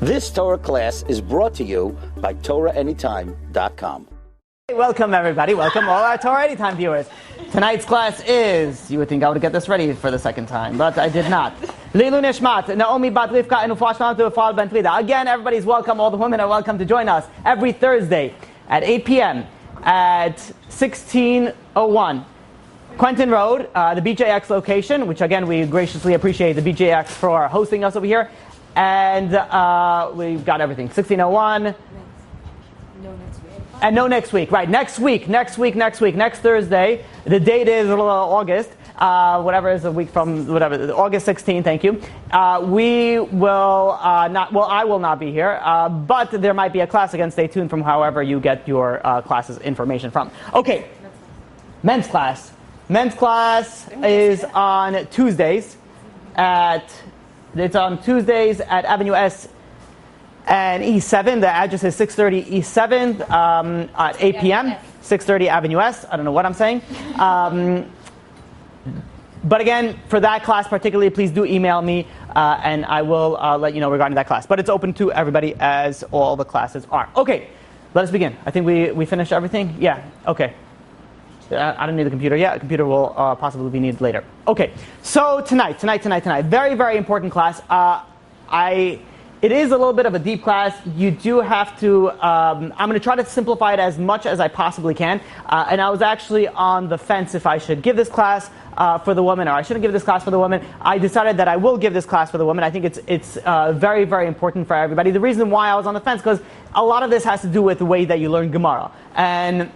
This Torah class is brought to you by TorahAnytime.com. Welcome, everybody. Welcome, all our Torah Anytime viewers. Tonight's class is, you would think I would get this ready for the second time, but I did not. Leilu Nishmat, Naomi Bat Rivka, and Ufashman to Ufal Ben Frida. Again, everybody's welcome. All the women are welcome to join us every Thursday at 8 p.m. at 1601 Quentin Road, the BJX location, which again, we graciously appreciate the BJX for hosting us over here. And we've got everything. 1601. And no next week. Right, next Thursday. The date is August. Whatever is a week from, whatever, August 16, thank you. We will I will not be here, but there might be a class. Again, stay tuned from however you get your classes information from. Okay, men's class. Men's class is on Tuesdays It's on Tuesdays at Avenue S and E7. The address is 630 E7 at 8 p.m. 630 Avenue S. I don't know what I'm saying. But again, for that class particularly, please do email me, and I will let you know regarding that class. But it's open to everybody, as all the classes are. Okay, let us begin. I think we finished everything. Yeah, okay. I don't need the computer yet. A computer will possibly be needed later. Okay, so tonight. Very, very important class. It is a little bit of a deep class. You do have to, I'm going to try to simplify it as much as I possibly can. And I was actually on the fence if I should give this class for the woman or I shouldn't give this class for the woman. I decided that I will give this class for the woman. I think it's very, very important for everybody. The reason why I was on the fence, because a lot of this has to do with the way that you learn Gemara. And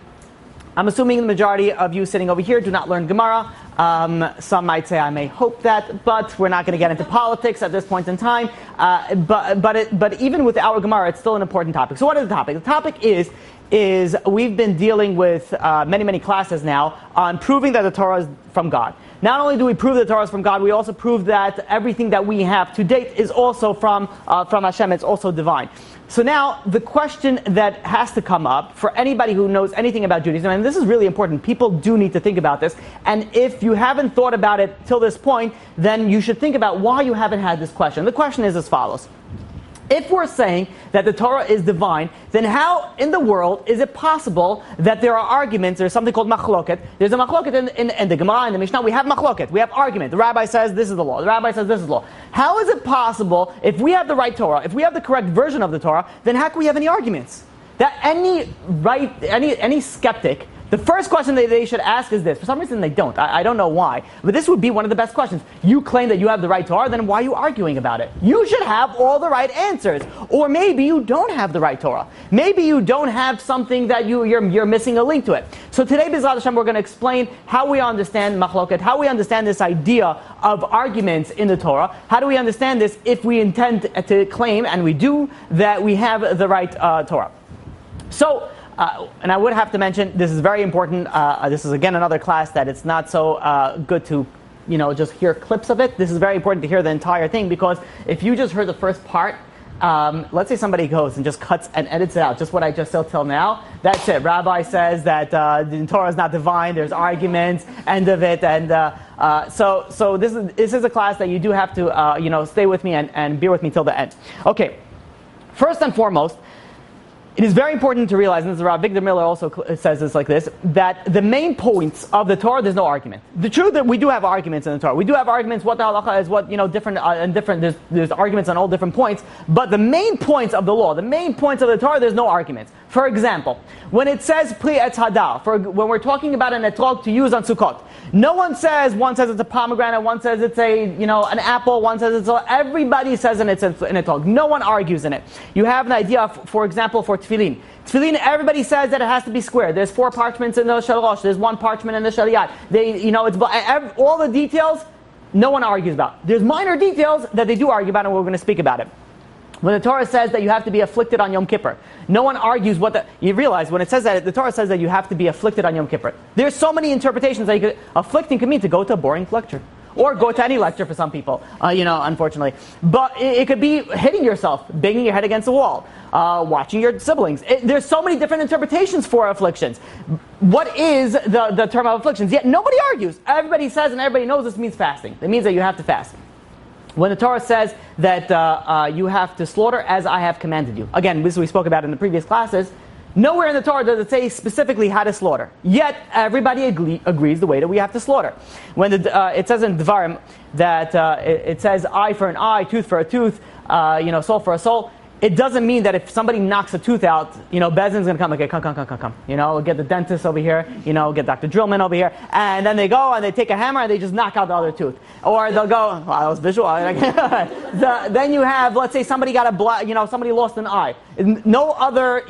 I'm assuming the majority of you sitting over here do not learn Gemara. Some might say I may hope that, but we're not going to get into politics at this point in time. But even with our Gemara, it's still an important topic. So what is the topic? The topic is we've been dealing with many classes now on proving that the Torah is from God. Not only do we prove that the Torah is from God, we also prove that everything that we have to date is also from Hashem. It's also divine. So now, the question that has to come up for anybody who knows anything about Judaism, and this is really important, people do need to think about this, and if you haven't thought about it till this point, then you should think about why you haven't had this question. The question is as follows. If we're saying that the Torah is divine, then how in the world is it possible that there are arguments? There's something called machloket. There's a machloket in the Gemara, in the Mishnah. We have machloket. We have argument. The Rabbi says this is the law. The Rabbi says this is the law. How is it possible, if we have the right Torah, if we have the correct version of the Torah, then how can we have any arguments? That any skeptic, the first question that they should ask is this. For some reason they don't. I don't know why. But this would be one of the best questions. You claim that you have the right Torah, then why are you arguing about it? You should have all the right answers. Or maybe you don't have the right Torah. Maybe you don't have something that you're missing a link to it. So today, B'ezrat Hashem, we're going to explain how we understand machloket, how we understand this idea of arguments in the Torah. How do we understand this if we intend to claim, and we do, that we have the right Torah. So, and I would have to mention, this is very important. This is again another class that it's not so good to, just hear clips of it. This is very important to hear the entire thing, because if you just heard the first part, let's say somebody goes and just cuts and edits it out, just what I just said till now, that's it. Rabbi says that the Torah is not divine, there's arguments, end of it, and so this is a class that you do have to stay with me and bear with me till the end. Okay, first and foremost, it is very important to realize, and this is Rabbi Victor Miller also says this like this, that the main points of the Torah, there's no argument. The truth that we do have arguments in the Torah. We do have arguments, what the halacha is, what, different, and different, there's arguments on all different points, but the main points of the law, the main points of the Torah, there's no arguments. For example, when it says Pri Etz Hadar, when we're talking about an etrog to use on Sukkot, one says it's a pomegranate, one says it's an apple, one says everybody says it's an etrog. No one argues in it. You have an idea, for example, for tefillin. Tefillin, everybody says that it has to be square. There's 4 parchments in the shalosh. There's 1 parchment in the shaliyat. It's all the details, no one argues about. There's minor details that they do argue about, and we're going to speak about it. When the Torah says that you have to be afflicted on Yom Kippur, no one argues you realize when it says that, the Torah says that you have to be afflicted on Yom Kippur. There's so many interpretations that afflicting could mean to go to a boring lecture. Or go to any lecture for some people, unfortunately. But it could be hitting yourself, banging your head against the wall, watching your siblings. There's so many different interpretations for afflictions. What is the term of afflictions? Yet nobody argues. Everybody says and everybody knows this means fasting. It means that you have to fast. When the Torah says that you have to slaughter as I have commanded you. Again, this we spoke about in the previous classes. Nowhere in the Torah does it say specifically how to slaughter. Yet, everybody agrees the way that we have to slaughter. When it says in Devarim that it says eye for an eye, tooth for a tooth, soul for a soul, it doesn't mean that if somebody knocks a tooth out, Bezin's going to come, okay, come. Get the dentist over here, get Dr. Drillman over here. And then they go and they take a hammer and they just knock out the other tooth. Or they'll go, well, that was visual. Then you have, let's say somebody got somebody lost an eye. No other,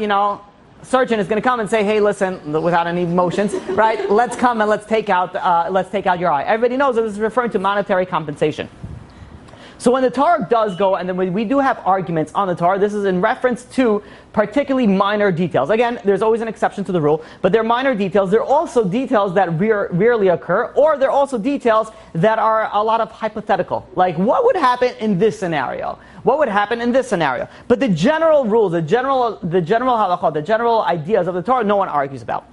surgeon is going to come and say, hey, listen, without any emotions, right? Let's come and let's take out your eye. Everybody knows that this is referring to monetary compensation. So when the Torah does go, and then when we do have arguments on the Torah, this is in reference to particularly minor details. Again, there's always an exception to the rule, but they're minor details. They're also details that rarely occur, or they're also details that are a lot of hypothetical. Like, what would happen in this scenario? What would happen in this scenario? But the general rules, the general halachot, the general ideas of the Torah, no one argues about.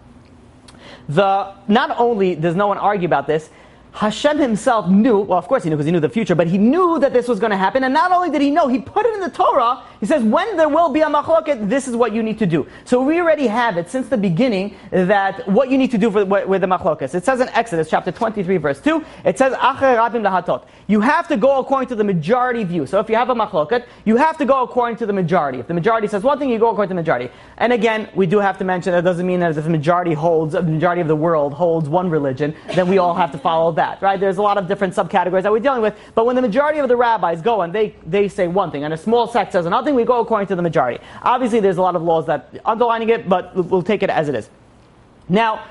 Not only does no one argue about this, Hashem himself knew, well, of course he knew because he knew the future, but he knew that this was going to happen. And not only did he know, he put it in the Torah. He says, when there will be a machloket, this is what you need to do. So we already have it since the beginning that what you need to do with the machloket. It says in Exodus chapter 23 verse 2, it says, Acher rabim lahatot. You have to go according to the majority view. So if you have a machloket, you have to go according to the majority. If the majority says one thing, you go according to the majority. And again, we do have to mention that doesn't mean that if the majority of the world holds one religion, then we all have to follow that, right? There's a lot of different subcategories that we're dealing with. But when the majority of the rabbis go and they say one thing, and a small sect says another thing, we go according to the majority. Obviously, there's a lot of laws that underlining it, but we'll take it as it is. Now,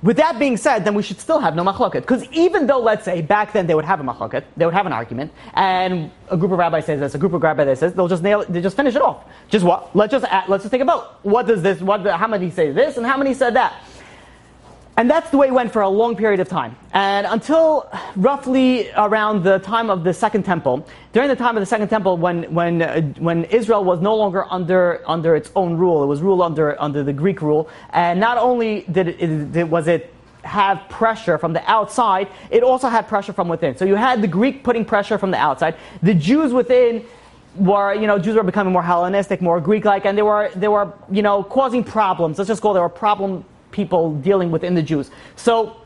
with that being said, then we should still have no machloket. Because even though, let's say, back then they would have a machloket, they would have an argument, and a group of rabbis says this, a group of rabbis says, they'll just nail it, they just finish it off. Just what? Let's just take a vote. What does this, how many say this, and how many said that? And that's the way it went for a long period of time. And until roughly around the time of the Second Temple, during the time of the Second Temple, when Israel was no longer under its own rule, it was ruled under the Greek rule, and not only was it have pressure from the outside, it also had pressure from within. So you had the Greek putting pressure from the outside. The Jews within Jews were becoming more Hellenistic, more Greek-like, and they were causing problems. Let's just call there were problem people dealing within the Jews. So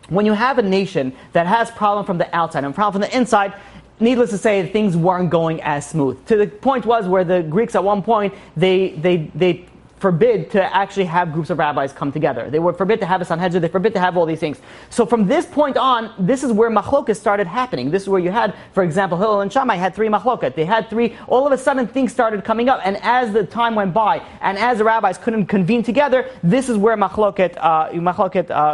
when you have a nation that has problem from the outside and problem from the inside, needless to say, things weren't going as smooth. To the point was where the Greeks at one point, they forbid to actually have groups of rabbis come together. They were forbid to have a Sanhedrin, they forbid to have all these things. So from this point on, this is where machlokas started happening. This is where you had, for example, Hillel and Shammai had 3 machlokat. They had 3, all of a sudden things started coming up, and as the time went by, and as the rabbis couldn't convene together, this is where machloket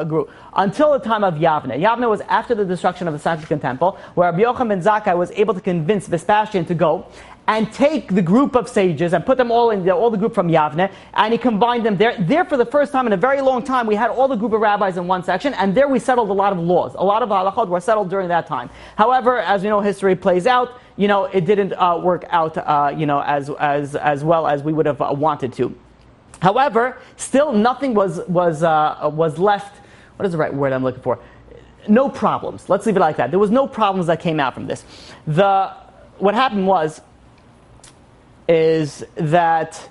grew. Until the time of Yavne. Yavne was after the destruction of the Second Temple, where Rabbi Yochanan ben Zakkai was able to convince Vespasian to go and take the group of sages and put them all in all the group from Yavne, and he combined them there. There, for the first time in a very long time, we had all the group of rabbis in one section, and there we settled a lot of laws. A lot of halachot were settled during that time. However, as we know, history plays out. It didn't work out, as well as we would have wanted to. However, still nothing was left. What is the right word I'm looking for? No problems. Let's leave it like that. There was no problems that came out from this. What happened is that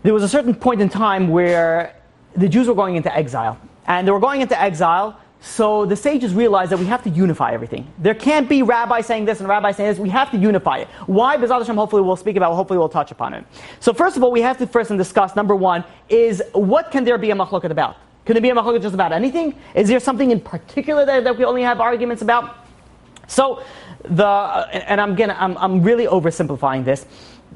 there was a certain point in time where the Jews were going into exile. And they were going into exile, so the sages realized that we have to unify everything. There can't be rabbi saying this and rabbi saying this. We have to unify it. Why? B'ezrat Hashem, hopefully we'll touch upon it. So first of all, we have to first discuss, number one, is what can there be a machloket about? Can there be a machloket just about anything? Is there something in particular that we only have arguments about? So, I'm really oversimplifying this,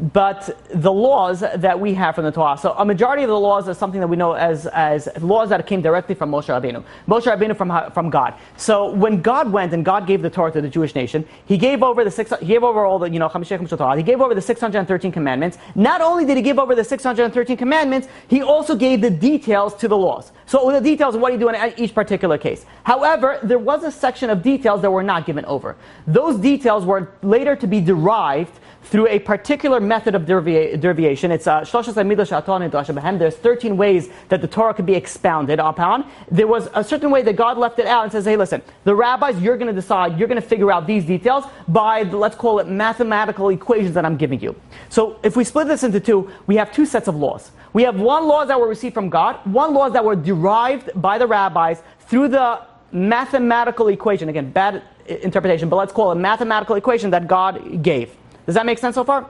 but the laws that we have from the Torah, so a majority of the laws are something that we know as laws that came directly from Moshe Rabbeinu from God. So when God went and God gave the Torah to the Jewish nation, He gave over all the Torah. He gave over the 613 commandments. Not only did He give over the 613 commandments, He also gave the details to the laws. So the details of what He do in each particular case. However, there was a section of details that were not given over. Those details were later to be derived through a particular method of derivation. It's there's 13 ways that the Torah could be expounded upon. There was a certain way that God left it out and says, hey, listen, the rabbis, you're going to decide, you're going to figure out these details by, let's call it, mathematical equations that I'm giving you. So if we split this into two, we have two sets of laws. We have one laws that were received from God, one laws that were derived by the rabbis through the mathematical equation. Again, bad interpretation, but let's call it a mathematical equation that God gave. Does that make sense so far?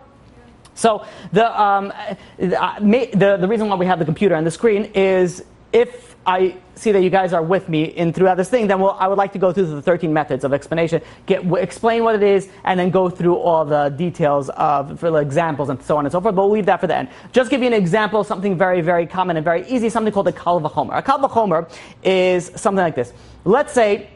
So the reason why we have the computer on the screen is if I see that you guys are with me throughout this thing, then I would like to go through the 13 methods of explanation, explain what it is, and then go through all the details for the examples and so on and so forth. But we'll leave that for the end. Just give you an example, something very, very common and very easy, something called a kal v'chomer. A kal v'chomer is something like this. Let's say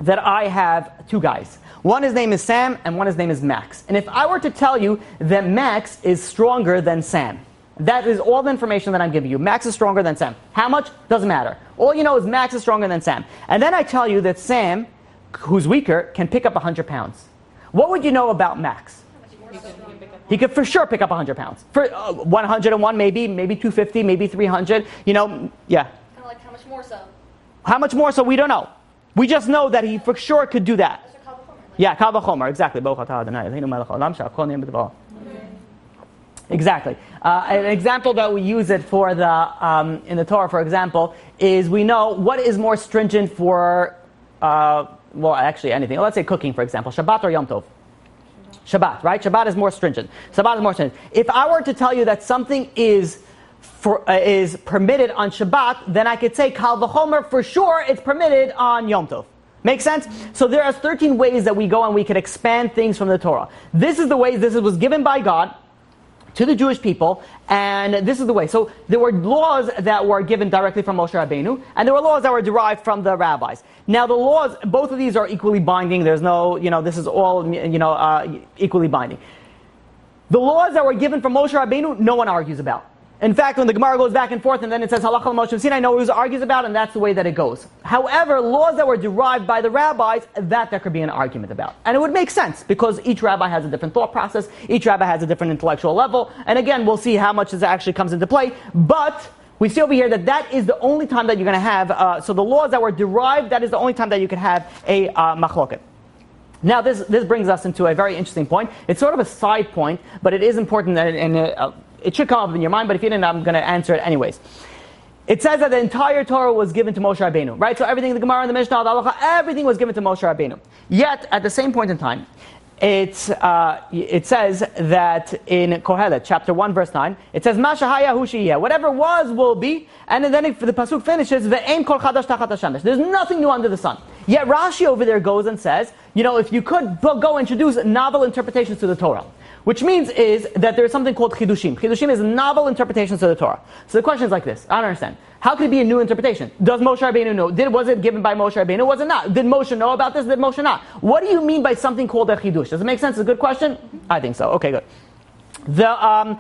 that I have two guys. One, his name is Sam, and one, his name is Max. And if I were to tell you that Max is stronger than Sam, that is all the information that I'm giving you. Max is stronger than Sam. How much? Doesn't matter. All you know is Max is stronger than Sam. And then I tell you that Sam, who's weaker, can pick up 100 pounds. What would you know about Max? He could for sure pick up 100 pounds. For 101 maybe 250, maybe 300. Yeah. Kind of like how much more so? How much more so? We don't know. We just know that he for sure could do that. Yeah, kal v'chomer, exactly. Exactly. An example that we use it for in the Torah, for example, is we know what is more stringent for, actually anything. Let's say cooking, for example. Shabbat or Yom Tov? Shabbat, right? Shabbat is more stringent. If I were to tell you that something is permitted on Shabbat, then I could say kal v'chomer, for sure it's permitted on Yom Tov. Make sense? So there are 13 ways that we go and we can expand things from the Torah. This is the way this was given by God to the Jewish people, and this is the way. So there were laws that were given directly from Moshe Rabbeinu, and there were laws that were derived from the rabbis. Now the laws, both of these are equally binding. There's no, this is all, equally binding. The laws that were given from Moshe Rabbeinu, no one argues about. In fact, when the Gemara goes back and forth and then it says Halacha Moshe Sinai, no one argues about, and that's the way that it goes. However, laws that were derived by the rabbis, that there could be an argument about. And it would make sense, because each rabbi has a different thought process, each rabbi has a different intellectual level, and again, we'll see how much this actually comes into play, but we see over here that is the only time that you're going to have, so the laws that were derived, that is the only time that you could have a machloket. Now, this brings us into a very interesting point. It's sort of a side point, but it is important that it should come up in your mind, but if you didn't, I'm going to answer it anyways. It says that the entire Torah was given to Moshe Rabbeinu, right? So everything, the Gemara and the Mishnah, the Halacha, everything was given to Moshe Rabbeinu. Yet, at the same point in time, it says that in Kohelet, chapter 1, verse 9, it says, Ma shahaya hu sheyeh. Whatever was, will be. And then the pasuk finishes, Ve'ein kol chadash tachat hashemesh. There's nothing new under the sun. Yet Rashi over there goes and says, if you could go introduce novel interpretations to the Torah, which means is that there's something called chidushim. Chidushim is novel interpretations of the Torah. So the question is like this. I don't understand. How could it be a new interpretation? Does Moshe Rabbeinu know? Was it given by Moshe Rabbeinu? Was it not? Did Moshe know about this? Did Moshe not? What do you mean by something called a chidush? Does it make sense? It's a good question? I think so. Okay, good. The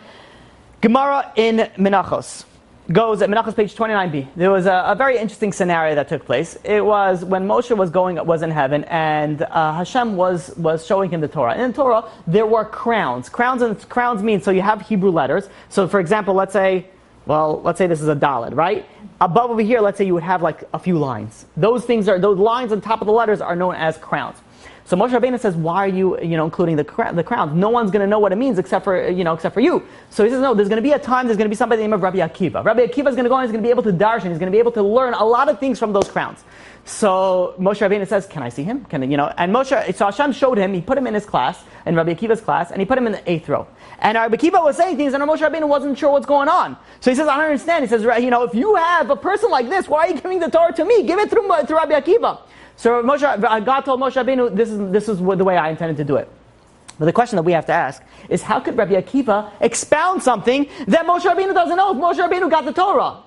Gemara in Menachos goes at Menachos page 29b. There was a very interesting scenario that took place. It was when Moshe was in heaven, and Hashem was showing him the Torah. And in Torah, there were crowns. Crowns mean, so you have Hebrew letters. So for example, let's say this is a daled, right? Above over here, let's say you would have like a few lines. Those lines on top of the letters are known as crowns. So Moshe Rabbeinu says, why are you, including the crowns? No one's going to know what it means except for you. So he says, no, there's going to be a time, there's going to be somebody named Rabbi Akiva. Rabbi Akiva is going to go and he's going to be able to darshan, he's going to be able to learn a lot of things from those crowns. So Moshe Rabbeinu says, can I see him? So Hashem showed him, he put him in his class, in Rabbi Akiva's class, and he put him in the 8th row. And Rabbi Akiva was saying things, and Moshe Rabbeinu wasn't sure what's going on. So he says, I don't understand. He says, if you have a person like this, why are you giving the Torah to me? Give it to Rabbi Akiva. So God told Moshe Rabbeinu, this is the way I intended to do it. But the question that we have to ask is, how could Rabbi Akiva expound something that Moshe Rabbeinu doesn't know if Moshe Rabbeinu got the Torah?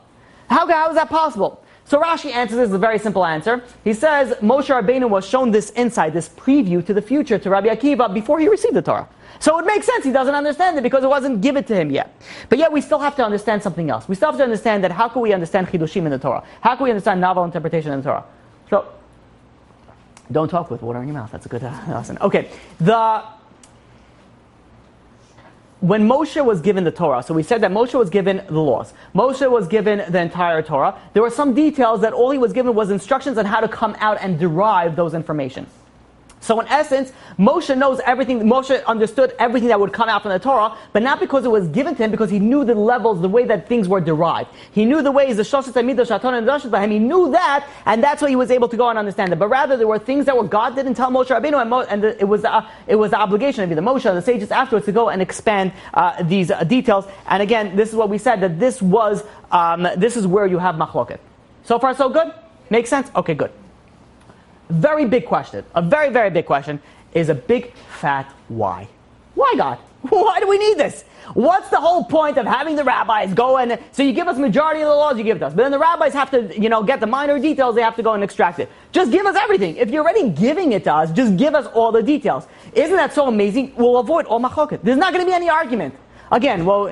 How is that possible? So Rashi answers this, a very simple answer. He says, Moshe Rabbeinu was shown this insight, this preview to the future to Rabbi Akiva before he received the Torah. So it makes sense, he doesn't understand it because it wasn't given to him yet. But yet we still have to understand something else. We still have to understand that how can we understand chidushim in the Torah? How can we understand novel interpretation in the Torah? So Don't talk with water in your mouth. That's a good lesson. Okay, when Moshe was given the Torah, so we said that Moshe was given the laws. Moshe was given the entire Torah. There were some details that all he was given was instructions on how to come out and derive those information. So in essence, Moshe knows everything. Moshe understood everything that would come out from the Torah, but not because it was given to him, because he knew the levels, the way that things were derived. He knew the ways, the Shoshet HaMidah, Shaton and Dashut Bahem. He knew that, and that's why he was able to go and understand it. But rather, there were things that God didn't tell Moshe Rabbeinu, and it was the obligation of either Moshe or the sages afterwards to go and expand these details. And again, this is what we said, that this is where you have machloket. So far, so good? Makes sense? Okay, good. Very big question, a very, very big question, is a big fat why. Why, God? Why do we need this? What's the whole point of having the rabbis go and, so you give us majority of the laws, you give it to us, but then the rabbis have to, get the minor details, they have to go and extract it. Just give us everything. If you're already giving it to us, just give us all the details. Isn't that so amazing? We'll avoid all machloket. There's not going to be any argument. Again, well,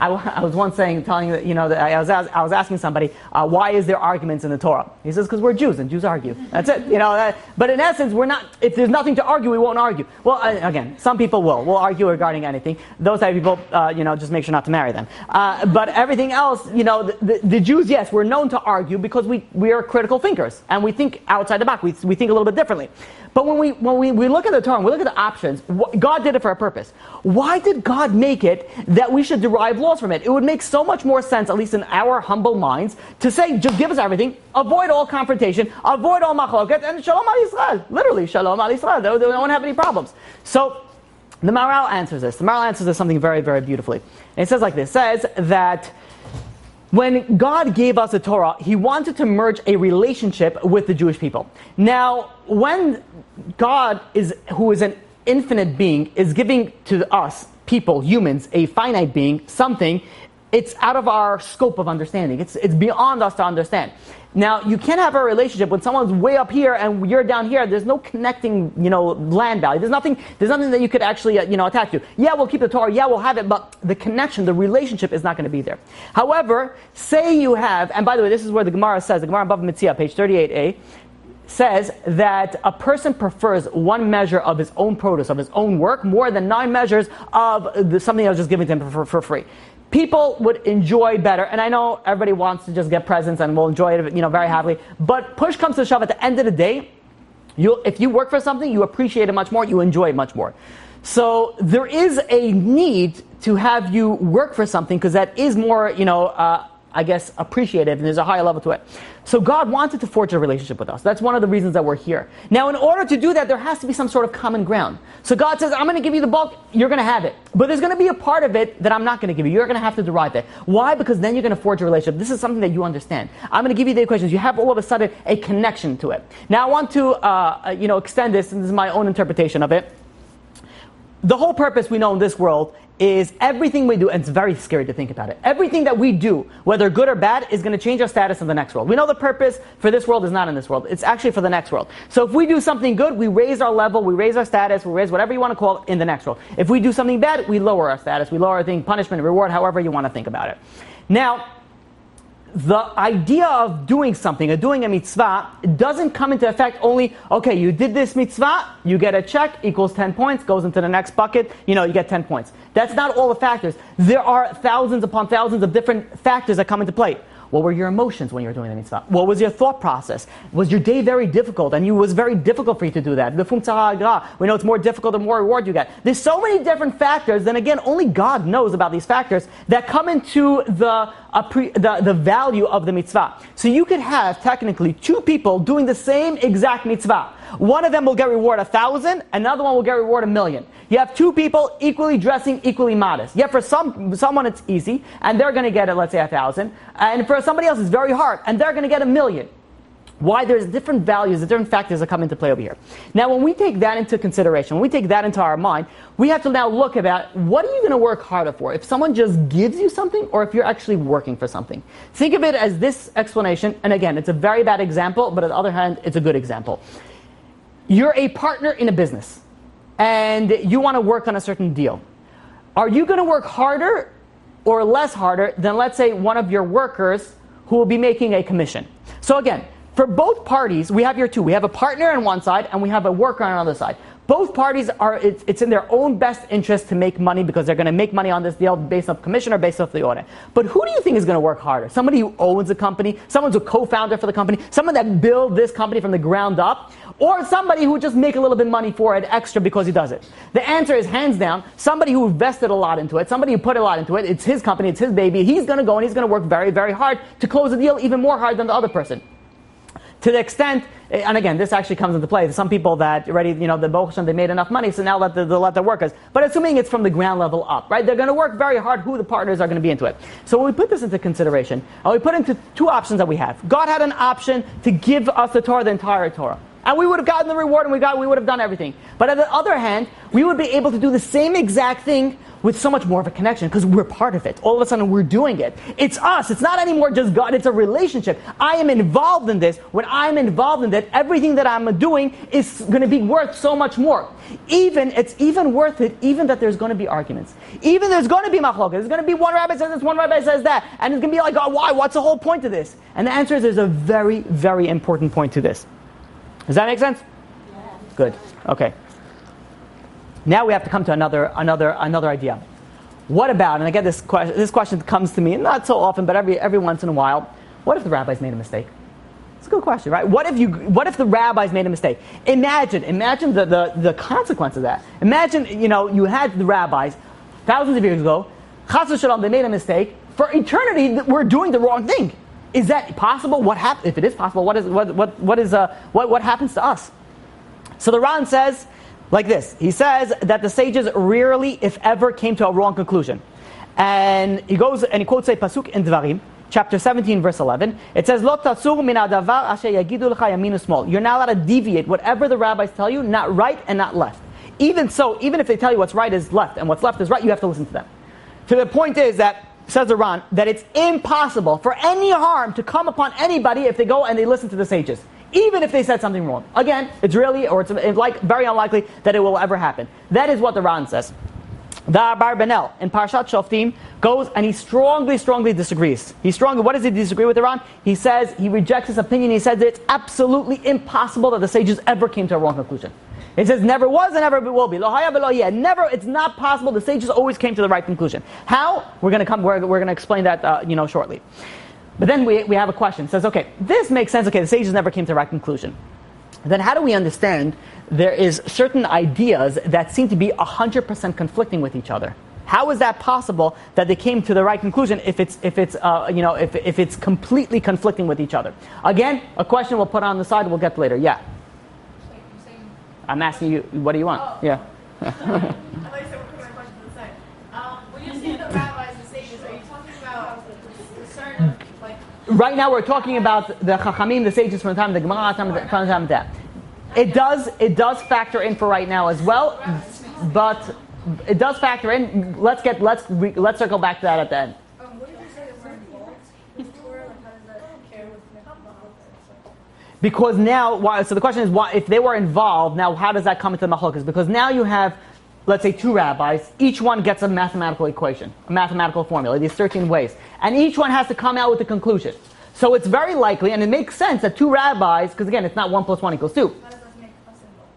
I was once telling you that, that I was asking somebody, why is there arguments in the Torah? He says, because we're Jews, and Jews argue. That's it. But in essence, we're not, if there's nothing to argue, we won't argue. Well, again, some people will argue regarding anything. Those type of people, just make sure not to marry them. But everything else, the Jews, yes, we're known to argue because we are critical thinkers, and we think outside the box. We think a little bit differently. But when we look at the Torah, we look at the options, God did it for a purpose. Why did God make it that we should derive laws from it? It would make so much more sense, at least in our humble minds, to say, just give us everything, avoid all confrontation, avoid all machloket, and shalom al Yisrael. Literally, shalom al Yisrael. They don't have any problems. So, the Maharal answers this. The Maharal answers this something very, very beautifully. And it says like this. It says that when God gave us the Torah, He wanted to merge a relationship with the Jewish people. Now, when God, who is an infinite being, is giving to us, people, humans, a finite being, something, it's out of our scope of understanding. It's beyond us to understand. Now, you can't have a relationship when someone's way up here and you're down here. There's no connecting, land value. There's nothing that you could actually, attach to. Yeah, we'll keep the Torah. Yeah, we'll have it. But the connection, the relationship is not going to be there. However, say you have, and by the way, this is where the Gemara says, the Gemara above Mitzvah, page 38a, says that a person prefers one measure of his own produce, of his own work, more than 9 measures of something that was just given to him for free. People would enjoy better, and I know everybody wants to just get presents and will enjoy it, very happily. But push comes to shove, at the end of the day, if you work for something, you appreciate it much more, you enjoy it much more. So there is a need to have you work for something, because that is more, appreciative, and there's a higher level to it. So God wanted to forge a relationship with us. That's one of the reasons that we're here. Now, in order to do that, there has to be some sort of common ground. So God says, I'm going to give you the bulk, you're going to have it. But there's going to be a part of it that I'm not going to give you. You're going to have to derive that. Why? Because then you're going to forge a relationship. This is something that you understand. I'm going to give you the equations. You have all of a sudden a connection to it. Now, I want to extend this, and this is my own interpretation of it. The whole purpose we know in this world is everything we do, and it's very scary to think about it, everything that we do, whether good or bad, is going to change our status in the next world. We know the purpose for this world is not in this world. It's actually for the next world. So if we do something good, we raise our level, we raise our status, we raise whatever you want to call it in the next world. If we do something bad, we lower our status, we lower our thing, punishment, reward, however you want to think about it. Now, the idea of doing something, of doing a mitzvah, doesn't come into effect only, okay, you did this mitzvah, you get a check, equals 10 points, goes into the next bucket, you get 10 points. That's not all the factors. There are thousands upon thousands of different factors that come into play. What were your emotions when you were doing the mitzvah? What was your thought process? Was your day very difficult? And it was very difficult for you to do that. We know it's more difficult the more reward you get. There's so many different factors, then again, only God knows about these factors that come into the value of the mitzvah. So you could have, technically, 2 people doing the same exact mitzvah. One of them will get reward 1,000, another one will get reward 1,000,000. You have 2 people equally dressing, equally modest. Yet for someone it's easy, and they're going to get it, let's say 1,000. And for somebody else it's very hard, and they're going to get 1,000,000. Why? There's different values, different factors that come into play over here. Now when we take that into consideration, when we take that into our mind, we have to now look about, what are you going to work harder for? If someone just gives you something, or if you're actually working for something. Think of it as this explanation, and again, it's a very bad example, but on the other hand, it's a good example. You're a partner in a business, and you want to work on a certain deal. Are you going to work harder or less harder than, let's say, one of your workers who will be making a commission? So again, for both parties, we have here two. We have a partner on one side and we have a worker on the other side. Both parties it's in their own best interest to make money because they're going to make money on this deal based off commission or based off the order. But who do you think is going to work harder? Somebody who owns a company, someone who's a co-founder for the company, someone that built this company from the ground up, or somebody who just make a little bit of money for it extra because he does it? The answer is hands down, somebody who invested a lot into it, somebody who put a lot into it. It's his company, it's his baby. He's going to go and he's going to work very, very hard to close the deal, even more hard than the other person. To the extent, and again, this actually comes into play. Some people that already, the Baruch Hashem, they made enough money, so now they'll let their workers. But assuming it's from the ground level up, right? They're going to work very hard who the partners are going to be into it. So when we put this into consideration, we put into two options that we have. God had an option to give us the Torah, the entire Torah. And we would have gotten the reward and we would have done everything. But on the other hand, we would be able to do the same exact thing with so much more of a connection because we're part of it. All of a sudden we're doing it. It's us. It's not anymore just God. It's a relationship. I am involved in this. When I'm involved in that, everything that I'm doing is going to be worth so much more. It's even worth it, even that there's going to be arguments. Even there's going to be machlokes. There's going to be one rabbi says this, one rabbi says that. And it's going to be like, oh, why? What's the whole point of this? And the answer is there's a very, very important point to this. Does that make sense? Yeah. Good. Okay. Now we have to come to another idea. What about, and again this question comes to me, not so often, but every once in a while, what if the rabbis made a mistake? It's a good question, right? What if the rabbis made a mistake? Imagine the consequence of that. Imagine, you had the rabbis thousands of years ago, chas v'shalom, they made a mistake. For eternity, we're doing the wrong thing. Is that possible? What happens if it is possible? What happens to us? So the Ran says like this. He says that the sages rarely, if ever, came to a wrong conclusion. And he goes and he quotes a pasuk in Dvarim, chapter 17, verse 11. It says, "Lo tatsur min hadavar asher yagidu lecha yamin u'shmol." You're not allowed to deviate whatever the rabbis tell you, not right and not left. Even so, even if they tell you what's right is left and what's left is right, you have to listen to them. So the point is that, says the Ran, that it's impossible for any harm to come upon anybody if they go and they listen to the sages, even if they said something wrong. Again, it's really, or it's very unlikely that it will ever happen. That is what the Ran says. The Abar Benel in Parshat Shoftim goes and he strongly disagrees. What does he disagree with the Ran? He says, he rejects his opinion. He says that it's absolutely impossible that the sages ever came to a wrong conclusion. It says never was and never will be. Lo haya v'lo yeh. Never. It's not possible. The sages always came to the right conclusion. How? We're going to explain that shortly. But then we have a question. It says, okay, this makes sense. Okay, the sages never came to the right conclusion. Then how do we understand there is certain ideas that seem to be 100% conflicting with each other? How is that possible that they came to the right conclusion if it's completely conflicting with each other? Again, a question we'll put on the side. We'll get to later. Yeah. I'm asking you, what do you want? Oh. Yeah. I thought you said we're putting my question to the side. When you say the rabbis and sages, are you talking about a certain, Right now we're talking about the Chachamim, the sages from the time of the Gemara, from the time of that. It does factor in for right now as well, but it does factor in. Let's circle back to that at the end. What did you say that we're involved in Torah? How does that care with Because now, so the question is, why, if they were involved, now how does that come into the machlokas? Because now you have, let's say, two rabbis. Each one gets a mathematical equation, a mathematical formula, these 13 ways. And each one has to come out with a conclusion. So it's very likely, and it makes sense, that two rabbis, because again, it's not 1 + 1 = 2. How does that make us involved?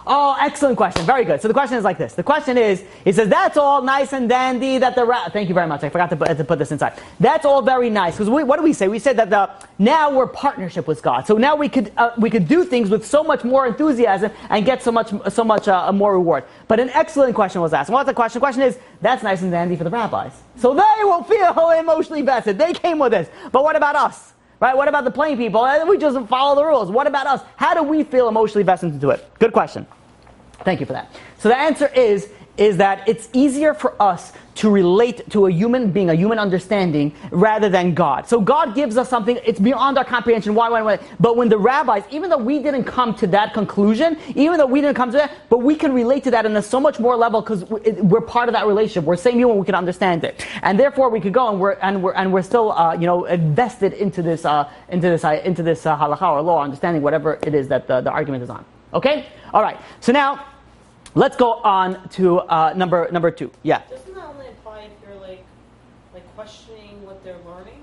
Oh, excellent question. Very good. So the question is like this. The question is, it says, that's all nice and dandy that thank you very much. I forgot to put this inside. That's all very nice. Because what do we say? We said that now we're partnership with God. So now we could do things with so much more enthusiasm and get so much more reward. But an excellent question was asked. And what's the question? The question is, that's nice and dandy for the rabbis. So they will feel emotionally vested. They came with this. But what about us? Right? What about the plain people? We just follow the rules. What about us? How do we feel emotionally vested into it? Good question. Thank you for that. So the answer is that it's easier for us to relate to a human being, a human understanding, rather than God. So God gives us something, it's beyond our comprehension. Why? But when the rabbis, even though we didn't come to that conclusion, but we can relate to that in a so much more level because we're part of that relationship. We're same human, we can understand it. And therefore we could go and we're still invested into this halakha or law, understanding whatever it is that the argument is on. Okay? All right. So now, let's go on to number 2. Yeah. Doesn't that only apply if you're like questioning what they're learning?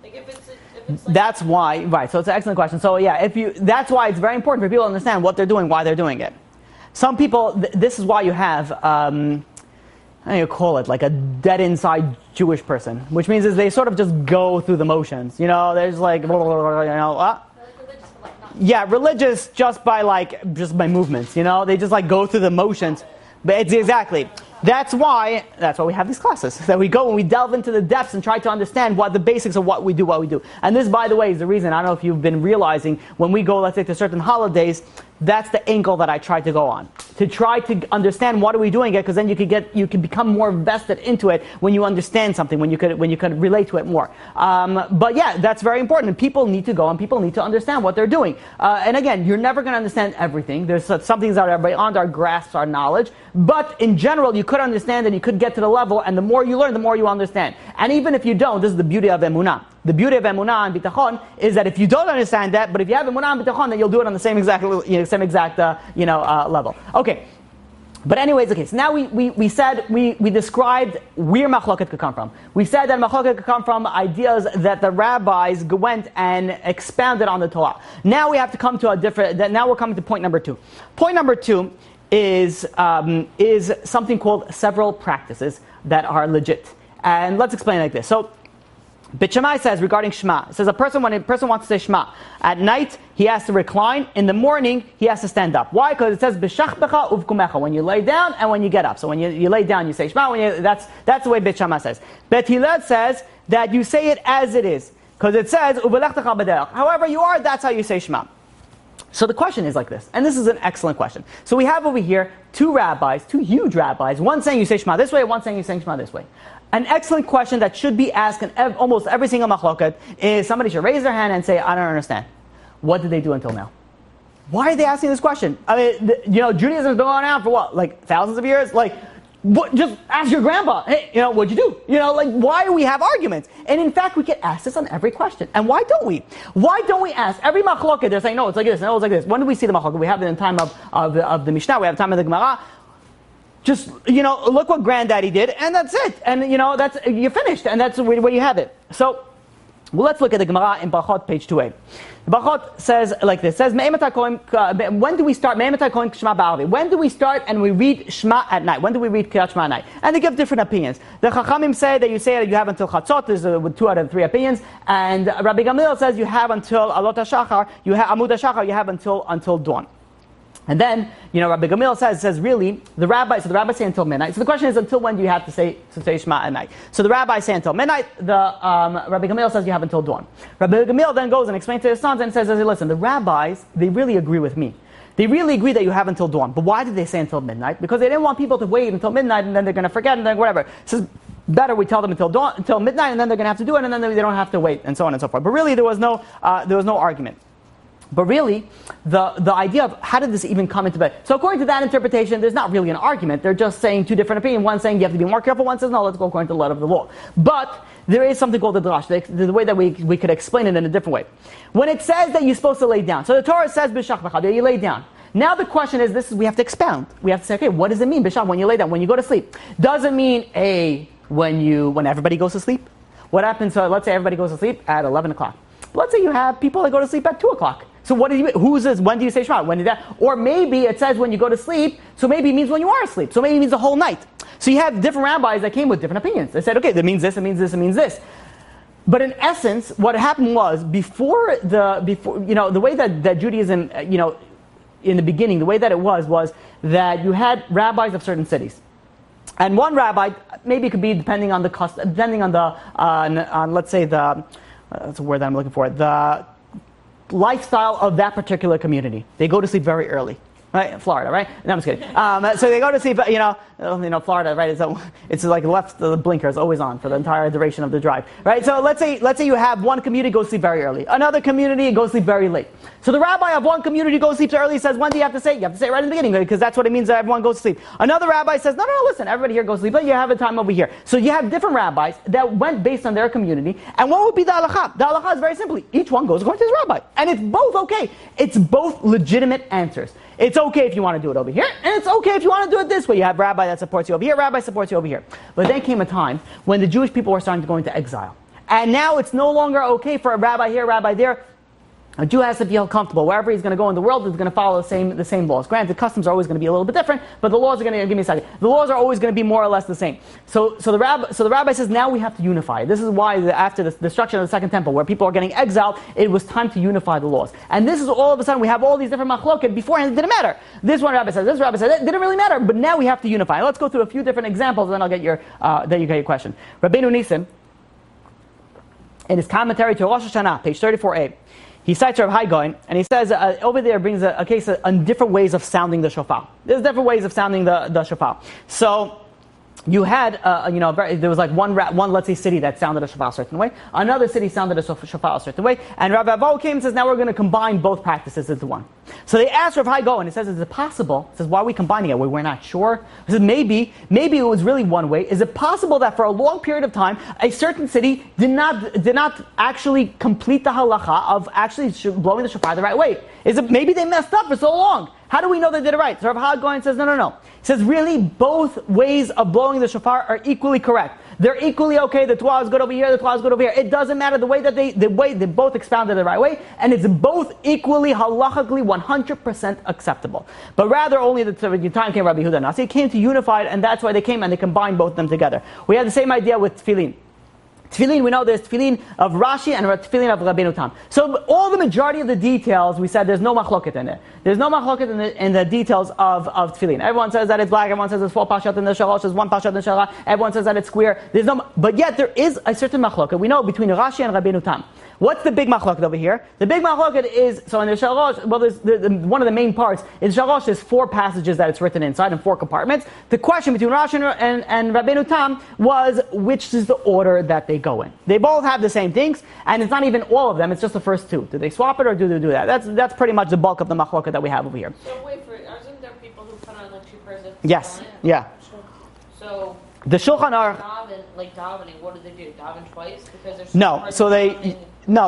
Like if it's like That's why, right? So it's an excellent question. So yeah, that's why it's very important for people to understand what they're doing, why they're doing it. Some people, this is why you have, how do you call it, like a dead inside Jewish person, which means is they sort of just go through the motions. You know, there's like, yeah, religious just by movements. You know, they just like go through the motions. But it's exactly. That's why we have these classes. That we go and we delve into the depths and try to understand what the basics of what we do. And this, by the way, is the reason, I don't know if you've been realizing, when we go, let's say, to certain holidays, that's the angle that I try to go on. To try to understand what are we doing it, because then you can become more vested into it when you understand something, when you could relate to it more. But yeah, that's very important. And people need to go and people need to understand what they're doing. And again, you're never going to understand everything. There's some things that are beyond our grasp, our knowledge. But in general, you could understand and you could get to the level, and the more you learn, the more you understand. And even if you don't, this is the beauty of emunah. The beauty of emunah and bitachon is that if you don't understand that, but if you have emunah and bitachon, then you'll do it on the same exact level. Okay. But anyways, okay, so now we said, we described where machloket could come from. We said that machloket could come from ideas that the rabbis went and expounded on the Torah. Now we have to come to now we're coming to point number 2. Point number 2 is something called several practices that are legit. And let's explain it like this. So, Beit Shammai says regarding Shema, it says when a person wants to say Shema, at night he has to recline, in the morning he has to stand up. Why? Because it says B'shachbecha uvkumecha, when you lay down and when you get up. So when you lay down you say Shema, that's the way Beit Shammai says. Beit Hillel says that you say it as it is, because it says Ubelechtecha b'derech. However you are, that's how you say Shema. So the question is like this, and this is an excellent question. So we have over here two huge rabbis, one saying you say Shema this way, one saying you say Shema this way. An excellent question that should be asked in almost every single machloket is somebody should raise their hand and say, I don't understand. What did they do until now? Why are they asking this question? I mean, Judaism has been going on for what, like thousands of years? Like, just ask your grandpa, hey, what'd you do? Why do we have arguments? And in fact, we get asked this on every question. And why don't we? Why don't we ask? Every machloket, they're saying, no, it's like this, no, it's like this. When do we see the machloket? We have it in time of the Mishnah, we have time of the Gemara. Just, look what granddaddy did, and that's it. And, you're finished, and that's where you have it. So, let's look at the Gemara in Brachot, page 2a. The Brachot says like this, it says, when do we start? When do we start and we read Shema at night? When do we read Kriyat Shema at night? And they give different opinions. The Chachamim say that you say it, you have until Chatzot, there's 2 out of 3 opinions. And Rabbi Gamliel says you have until Alot HaShachar, Amud HaShachar, you have until dawn. And then, Rabbi Gamliel says really, the rabbis say until midnight. So the question is, until when do you have to say Shema at night? So the rabbis say until midnight, Rabbi Gamliel says you have until dawn. Rabbi Gamliel then goes and explains to his sons and says, listen, the rabbis, they really agree with me. They really agree that you have until dawn. But why did they say until midnight? Because they didn't want people to wait until midnight and then they're going to forget and then whatever. So better we tell them until midnight and then they're going to have to do it and then they don't have to wait and so on and so forth. But really there was no argument. But really, the idea of how did this even come into play? So according to that interpretation, there's not really an argument. They're just saying two different opinions. One saying you have to be more careful. One says, no, let's go according to the letter of the law. But there is something called the drash, the way that we could explain it in a different way. When it says that you're supposed to lay down, so the Torah says, b'shachbecha, that you lay down. Now the question is, we have to expound. We have to say, okay, what does it mean, b'shach, when you lay down, when you go to sleep? Does it mean, when everybody goes to sleep? What happens, so let's say everybody goes to sleep at 11 o'clock. But let's say you have people that go to sleep at 2 o'clock. So what do you mean? When do you say Shema? When did that? Or maybe it says when you go to sleep, so maybe it means when you are asleep. So maybe it means the whole night. So you have different rabbis that came with different opinions. They said, okay, that means this, it means this, it means this. But in essence, what happened was, before the way that Judaism, in the beginning, the way that it was that you had rabbis of certain cities. And one rabbi, maybe it could be depending on the custom, depending on let's say that's a word that I'm looking for, the lifestyle of that particular community. They go to sleep very early. Right? Florida, right? No, I'm just kidding. So they go to sleep, Florida, right? It's like left the blinkers always on for the entire duration of the drive, right? So let's say you have one community go sleep very early, another community goes sleep very late. So the rabbi of one community goes sleep early, says, when do you have to say? You have to say it right in the beginning, because that's what it means that everyone goes to sleep. Another rabbi says, no, listen, everybody here goes to sleep, but you have a time over here. So you have different rabbis that went based on their community, and what would be the halakha? The halakha is very simply, each one goes according to his rabbi. And it's both okay. It's both legitimate answers. It's okay if you want to do it over here, and it's okay if you want to do it this way. You have rabbi that supports you over here, rabbi supports you over here. But then came a time when the Jewish people were starting to go into exile. And now it's no longer okay for a rabbi here, rabbi there. A Jew has to feel comfortable. Wherever he's going to go in the world, he's going to follow the same laws. Granted, customs are always going to be a little bit different, but the laws are going to, give me a second, the laws are always going to be more or less the same. So the rabbi says, now we have to unify. This is why after the destruction of the second temple, where people are getting exiled, it was time to unify the laws. And this is all of a sudden, we have all these different machloket. Beforehand, it didn't matter. This one rabbi says, this rabbi says, it didn't really matter, but now we have to unify. Let's go through a few different examples, and then I'll get then you get your question. Rabbeinu Nisim, in his commentary to Rosh Hashanah, page 34a, he cites Rav Hai Gaon, and he says over there brings a case on different ways of sounding the shofar. There's different ways of sounding the shofar. So you had, there was like one, let's say, city that sounded a shofar a certain way. Another city sounded a shofar a certain way. And Rav Avo came and says, now we're going to combine both practices into one. So they asked Rav Hai Gaon, and he says, is it possible? He says, why are we combining it? We're not sure. He says, maybe it was really one way. Is it possible that for a long period of time, a certain city did not actually complete the halacha of actually blowing the shofar the right way? Is it maybe they messed up for so long? How do we know they did it right? So Rav Hai Gaon says, no. He says, really, both ways of blowing the shofar are equally correct. They're equally okay. The Torah is good over here, the Torah is good over here. It doesn't matter the way they both expounded the right way, and it's both equally halachically 100% acceptable. But rather, only the time came Rabbi Yehuda Nasi came to unify it, and that's why they came and they combined both of them together. We had the same idea with tefillin. Tefillin, we know there's tefillin of Rashi and tefillin of Rabbeinu Tam. So all the majority of the details, we said there's no machloket in it. There's no machloket in the details of tefillin. Everyone says that it's black, everyone says there's 4 pashat in the shalosh, there's 1 pashat in the shalah, everyone says that it's square. But yet there is a certain machloket. We know between Rashi and Rabbeinu Tam. What's the big machloket over here? The big machloket is, so in the shalosh, well, there's one of the main parts, in shalosh there's 4 passages that it's written inside in 4 compartments. The question between Rashi and Rabbeinu Tam was which is the order that they go in. They both have the same things, and it's not even all of them, it's just the first 2. Do they swap it or do they do that? That's pretty much the bulk of the machloket that we have over here. So wait, aren't there people who put on like 2 pairs of Yes, yeah. So the Shulchan Aruch, davening, what do they do? Daven twice? Because there's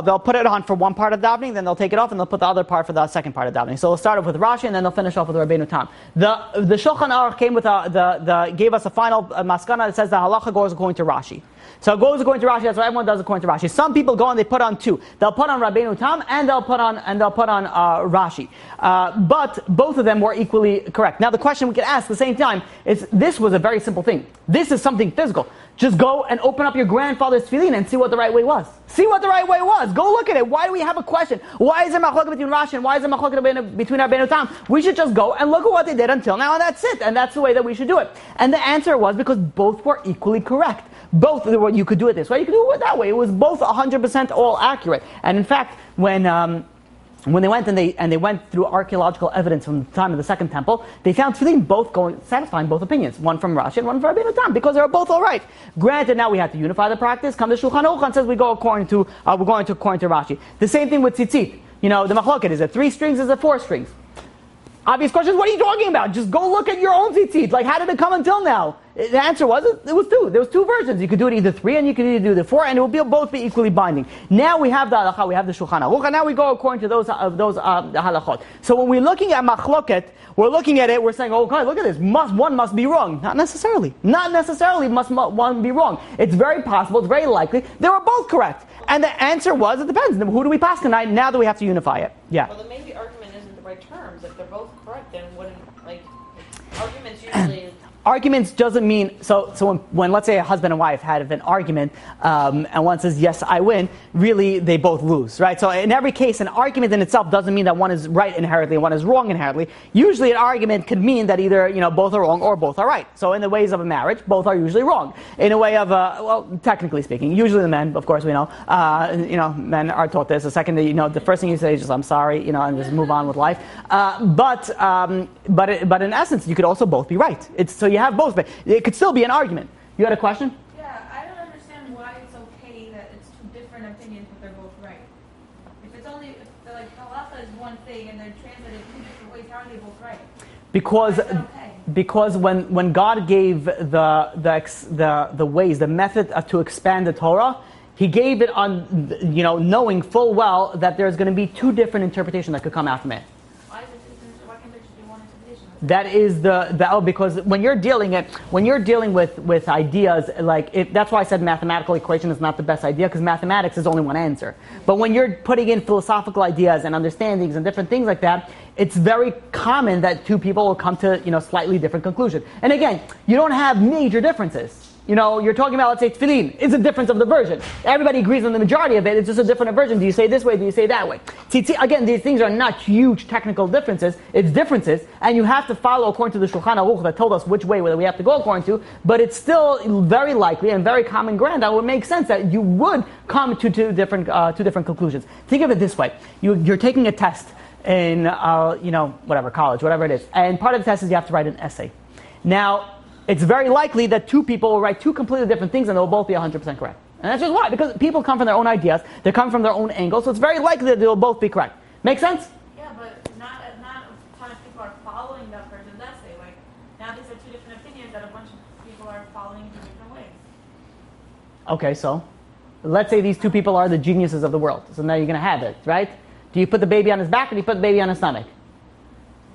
they'll put it on for one part of davening, then they'll take it off, and they'll put the other part for the second part of davening. So they'll start off with Rashi, and then they'll finish off with Rabbeinu Tam. The Shulchan Aruch came with gave us a final maskana that says the halacha goes according to Rashi. So it goes according to Rashi. That's what everyone does according to Rashi. Some people go and they put on 2. They'll put on Rabbeinu Tam and they'll put on Rashi. But both of them were equally correct. Now the question we could ask at the same time is: this was a very simple thing. This is something physical. Just go and open up your grandfather's tefillin and see what the right way was. See what the right way was. Go look at it. Why do we have a question? Why is there machloket between Rashi and why is there machloket between Rabbeinu Tam? We should just go and look at what they did until now, and that's it. And that's the way that we should do it. And the answer was because both were equally correct. Both, you could do it this way, you could do it that way. It was both 100% all accurate. And in fact, when they went and they went through archaeological evidence from the time of the second temple, they found tefillin both satisfying both opinions, one from Rashi and one from Rabbeinu Tam, because they were both all right. Granted, now we have to unify the practice. Come to Shulchan Aruch and says we're going to according to Rashi. The same thing with tzitzit. The machloket, is it 3 strings? Is it 4 strings? Obvious question is, what are you talking about? Just go look at your own tzitzit. Like, how did it come until now? The answer was, it was 2. There was 2 versions. You could do it either 3 and you could either do the 4, and it will both be equally binding. Now we have the halacha, we have the Shulchan Aruch, and now we go according to those halachot. So when we're looking at machloket, we're looking at it, we're saying, oh God, look at this, one must be wrong. Not necessarily. Not necessarily must one be wrong. It's very possible, it's very likely, they were both correct. And the answer was, it depends. Who do we pass tonight? Now that we have to unify it. Yeah. Well, then maybe the argument isn't the right terms. If they're both correct, then wouldn't, arguments usually... Arguments doesn't mean, so when let's say a husband and wife had an argument, and one says, yes, I win, really they both lose, right? So in every case, an argument in itself doesn't mean that one is right inherently and one is wrong inherently. Usually an argument could mean that either, both are wrong or both are right. So in the ways of a marriage, both are usually wrong. In a way of, technically speaking, usually the men, of course we know, men are taught this. The second that, the first thing you say is just, I'm sorry, and just move on with life. But in essence, you could also both be right. So you have both, but it could still be an argument. You had a question? Yeah, I don't understand why it's okay that it's 2 different opinions, but they're both right. If it's only, if halacha is one thing and they're translated 2 different ways, how are they both right? Because when God gave the ways, the method to expand the Torah, He gave it on, knowing full well that there's going to be 2 different interpretations that could come out from it. That is because when you're dealing with ideas, that's why I said mathematical equation is not the best idea, because mathematics is only one answer. But when you're putting in philosophical ideas and understandings and different things like that, it's very common that two people will come to slightly different conclusions. And again, you don't have major differences. You're talking about, let's say, tefillin. It's a difference of the version. Everybody agrees on the majority of it. It's just a different version. Do you say this way? Do you say that way? Again, these things are not huge technical differences. It's differences, and you have to follow according to the Shulchan Aruch that told us which way we have to go according to. But it's still very likely and very common ground that would make sense that you would come to two different conclusions. Think of it this way: you're taking a test in college, whatever it is, and part of the test is you have to write an essay. Now, it's very likely that two people will write two completely different things and they'll both be 100% correct. And that's just why. Because people come from their own ideas, they come from their own angles, so it's very likely that they'll both be correct. Make sense? Yeah, but not a ton of people are following that person's essay. Like, now these are two different opinions that a bunch of people are following two different ways. Okay, so let's say these two people are the geniuses of the world. So now you're going to have it, right? Do you put the baby on his back or do you put the baby on his stomach?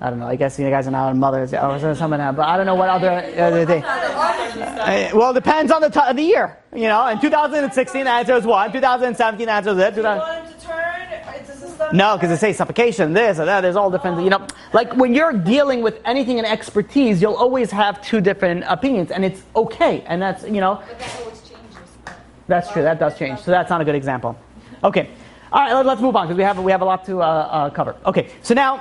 I don't know. I guess you guys are not on mothers or something, but I don't know what other thing. Well, it depends on the year. In 2016, the answer is one. 2017, the answer is it. Do you want him to turn? Does this stuff No, because it says suffocation, this or that. There's all different. Like when you're dealing with anything in expertise, you'll always have two different opinions, and it's okay. And that's But that always changes. That's true. That does change. So that's not a good example. Okay. All right. Let's move on because we have a lot to cover. Okay. So now.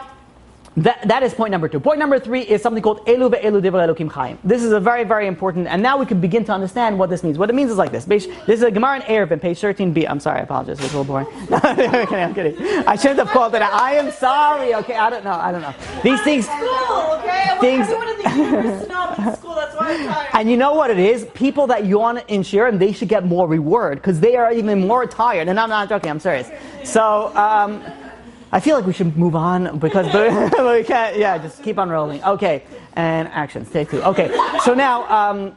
That is point number 2. Point number 3 is something called Elu ve'elu divrei Elokim Chaim. This is a very, very important, and now we can begin to understand what this means. What it means is like this. This is a Gemara in Eruvin, page 13b. I'm sorry, I apologize. It was a little boring. No, I'm kidding. I shouldn't have called it. I am sorry. Okay, I don't know. These things. School, okay? Everyone in the universe is not in school. That's why I'm tired. And you know what it is? People that yawn in Shirim, they should get more reward because they are even more tired. And I'm not joking. I'm serious. So. I feel like we should move on because we can't. Yeah, just keep on rolling. Okay, and actions. Take 2. Okay, so now,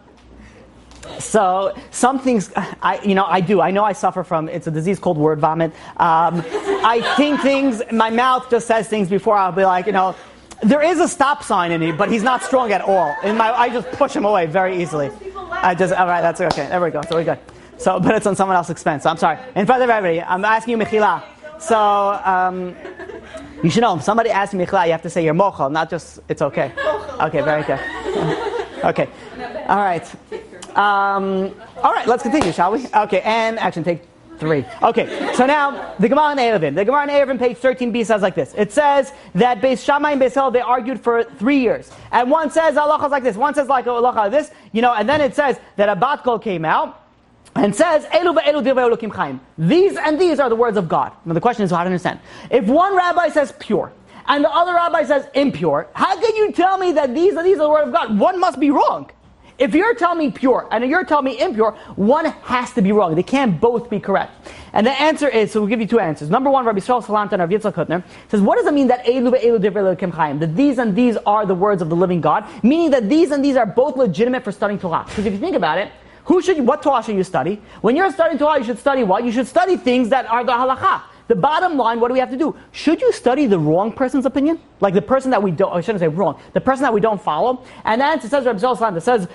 so some things I do. I know I suffer from. It's a disease called word vomit. I think things. My mouth just says things before I'll be like, there is a stop sign in me, but he's not strong at all. I just push him away very easily. All right. That's okay. There we go. So we're good. So, but it's on someone else's expense. So I'm sorry. In front of everybody, I'm asking you, Mechila. So, you should know, if somebody asks me, you have to say you're mochel, not just, it's okay. Okay, very good. Okay. All right. All right, let's continue, shall we? Okay, and action, take 3. Okay, so now, the Gemara in Eruvin. The Gemara in Eruvin, page 13b, says like this. It says that Beis Shammai and Beis Hillel, they argued for 3 years. And one says halacha like this, one says like halacha like this, and then it says that a bat kol came out, and says, Elu ve'elu divrei Elokim Chaim. These and these are the words of God. Now the question is how to understand. If one rabbi says pure, and the other rabbi says impure, how can you tell me that these are the word of God? One must be wrong. If you're telling me pure, and you're telling me impure, one has to be wrong. They can't both be correct. And the answer is, so we'll give you 2 answers. Number 1, Rabbi Yisrael Salanter and Rabbi Yitzchak Hutner says, what does it mean that Elu ve'elu divrei Elokim Chaim? That these and these are the words of the living God, meaning that these and these are both legitimate for studying Torah. Because if you think about it, what Torah should you study? When you're studying Torah, you should study what? You should study things that are the halacha. The bottom line, what do we have to do? Should you study the wrong person's opinion? Like the person that we don't, I shouldn't say wrong, the person that we don't follow? And then it says Rabbi Zalman, says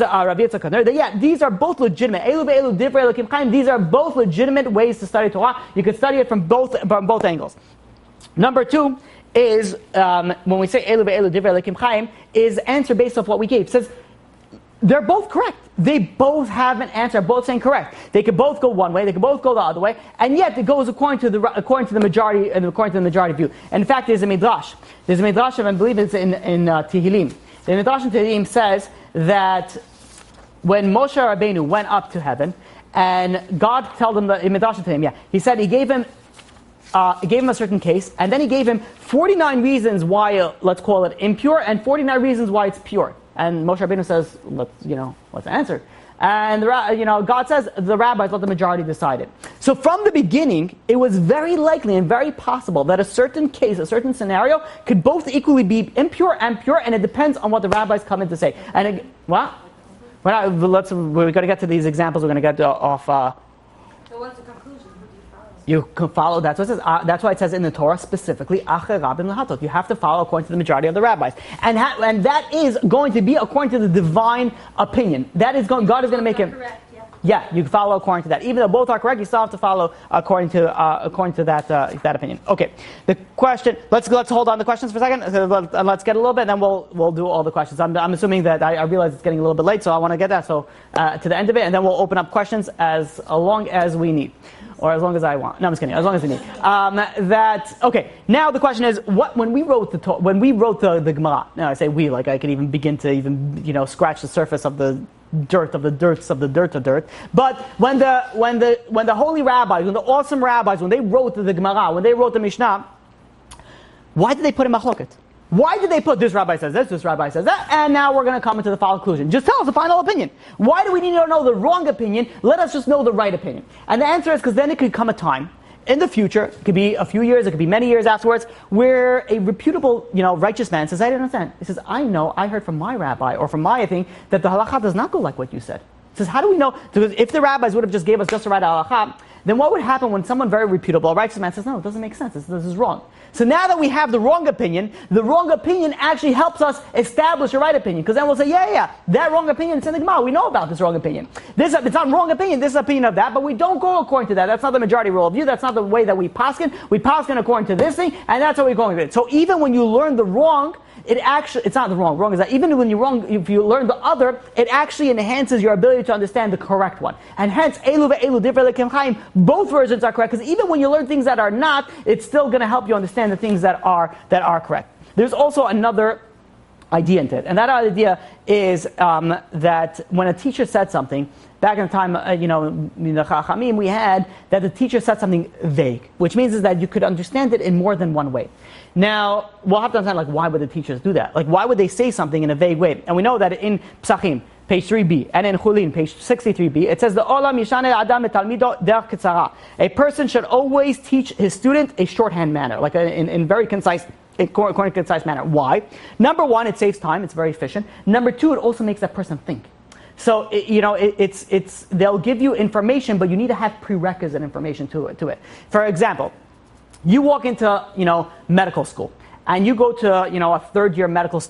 Rabbi Yitzchak Hutner, that yeah, these are both legitimate. Elu ve'elu divrei Elokim Chaim. These are both legitimate ways to study Torah. You could study it from both angles. Number 2 is, when we say Elu ve'elu divrei Elokim Chaim, is answer based off what we gave. It says, they're both correct. They both have an answer, both saying correct. They could both go one way, they could both go the other way, and yet it goes according to the majority and according to the majority view. And in fact, there's a midrash. There's a midrash, and I believe it's in Tehillim. The midrash in Tehillim says that when Moshe Rabbeinu went up to heaven, and God told him that in midrash in Tehillim, he said he gave him a certain case, and then he gave him 49 reasons why, let's call it impure, and 49 reasons why it's pure. And Moshe Rabbeinu says, what's the answer? And God says the rabbis let the majority decide it. So from the beginning, it was very likely and very possible that a certain case, a certain scenario, could both equally be impure and pure, and it depends on what the rabbis come in to say. And we're going to get to these examples. We're going to get off. So what's the conclusion? Who do you follow? You can follow. That's what it says. That's why it says in the Torah specifically, "Acher Rabbim lehatot." You have to follow according to the majority of the rabbis, and that is going to be according to the divine opinion. That is God is going to make it. Correct. Yeah, you follow according to that. Even though both are correct, you still have to follow according to that opinion. Okay, the question. Let's hold on the questions for a second, and let's get a little bit, and then we'll do all the questions. I'm assuming that I realize it's getting a little bit late, so I want to get that to the end of it, and then we'll open up questions as long as we need. Or as long as I want. No, I'm just kidding. As long as we need. Okay. Now the question is, when we wrote the Gemara. Now I say we, like I could even begin to scratch the surface of the dirt of the dirts of the dirt of dirt. But when the holy rabbis, when the awesome rabbis, when they wrote the Gemara, when they wrote the Mishnah, why did they put in machloket? Why did they put this rabbi says this rabbi says that, and now we're going to come into the final conclusion? Just tell us the final opinion. Why do we need to know the wrong opinion? Let us just know the right opinion. And the answer is because then it could come a time in the future, it could be a few years, it could be many years afterwards, where a reputable, righteous man says, I don't understand. He says, I heard from my rabbi or from my thing that the halakha does not go like what you said. He says, how do we know? Because if the rabbis would have just gave us just the right halakha, then what would happen when someone very reputable, a righteous man says, no, it doesn't make sense, this is wrong. So now that we have the wrong opinion actually helps us establish a right opinion. Because then we'll say, that wrong opinion is in the Gemara. We know about this wrong opinion. It's not wrong opinion, this is opinion of that, but we don't go according to that. That's not the majority rule of view. That's not the way that we paskin. We paskin according to this thing, and that's how we're going with it. So even when you learn the wrong, it's not the wrong. Wrong is that even when if you learn the other, it actually enhances your ability to understand the correct one. And hence, elu ve'elu divrei Elokim chaim, both versions are correct, because even when you learn things that are not, it's still going to help you understand the things that are correct. There's also another idea in it, and that idea is that when a teacher said something, back in the time, in the Chachamim, we had that the teacher said something vague, which means is that you could understand it in more than one way. Now, we'll have to understand, why would the teachers do that? Why would they say something in a vague way? And we know that in Psachim, page 3b, and in Chulin, page 63b, it says, a person should always teach his student a shorthand manner, in very concise, according to concise manner. Why? Number one, it saves time, it's very efficient. Number two, it also makes that person think. So, they'll give you information, but you need to have prerequisite information to it. For example, you walk into, medical school, and you go to, a third-year medical,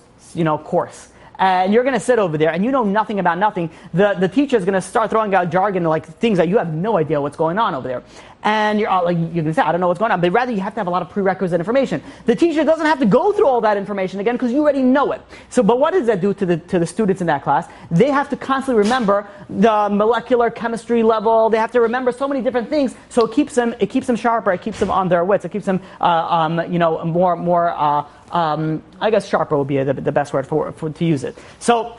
course, and you're going to sit over there, and you know nothing about nothing. The teacher is going to start throwing out jargon, things that you have no idea what's going on over there. And you're going to say, I don't know what's going on, but rather you have to have a lot of prerequisite information. The teacher doesn't have to go through all that information again because you already know it. So, but what does that do to the students in that class? They have to constantly remember the molecular chemistry level. They have to remember so many different things. So it keeps them sharper. It keeps them on their wits. It keeps them, more. I guess sharper would be the best word for to use it. So.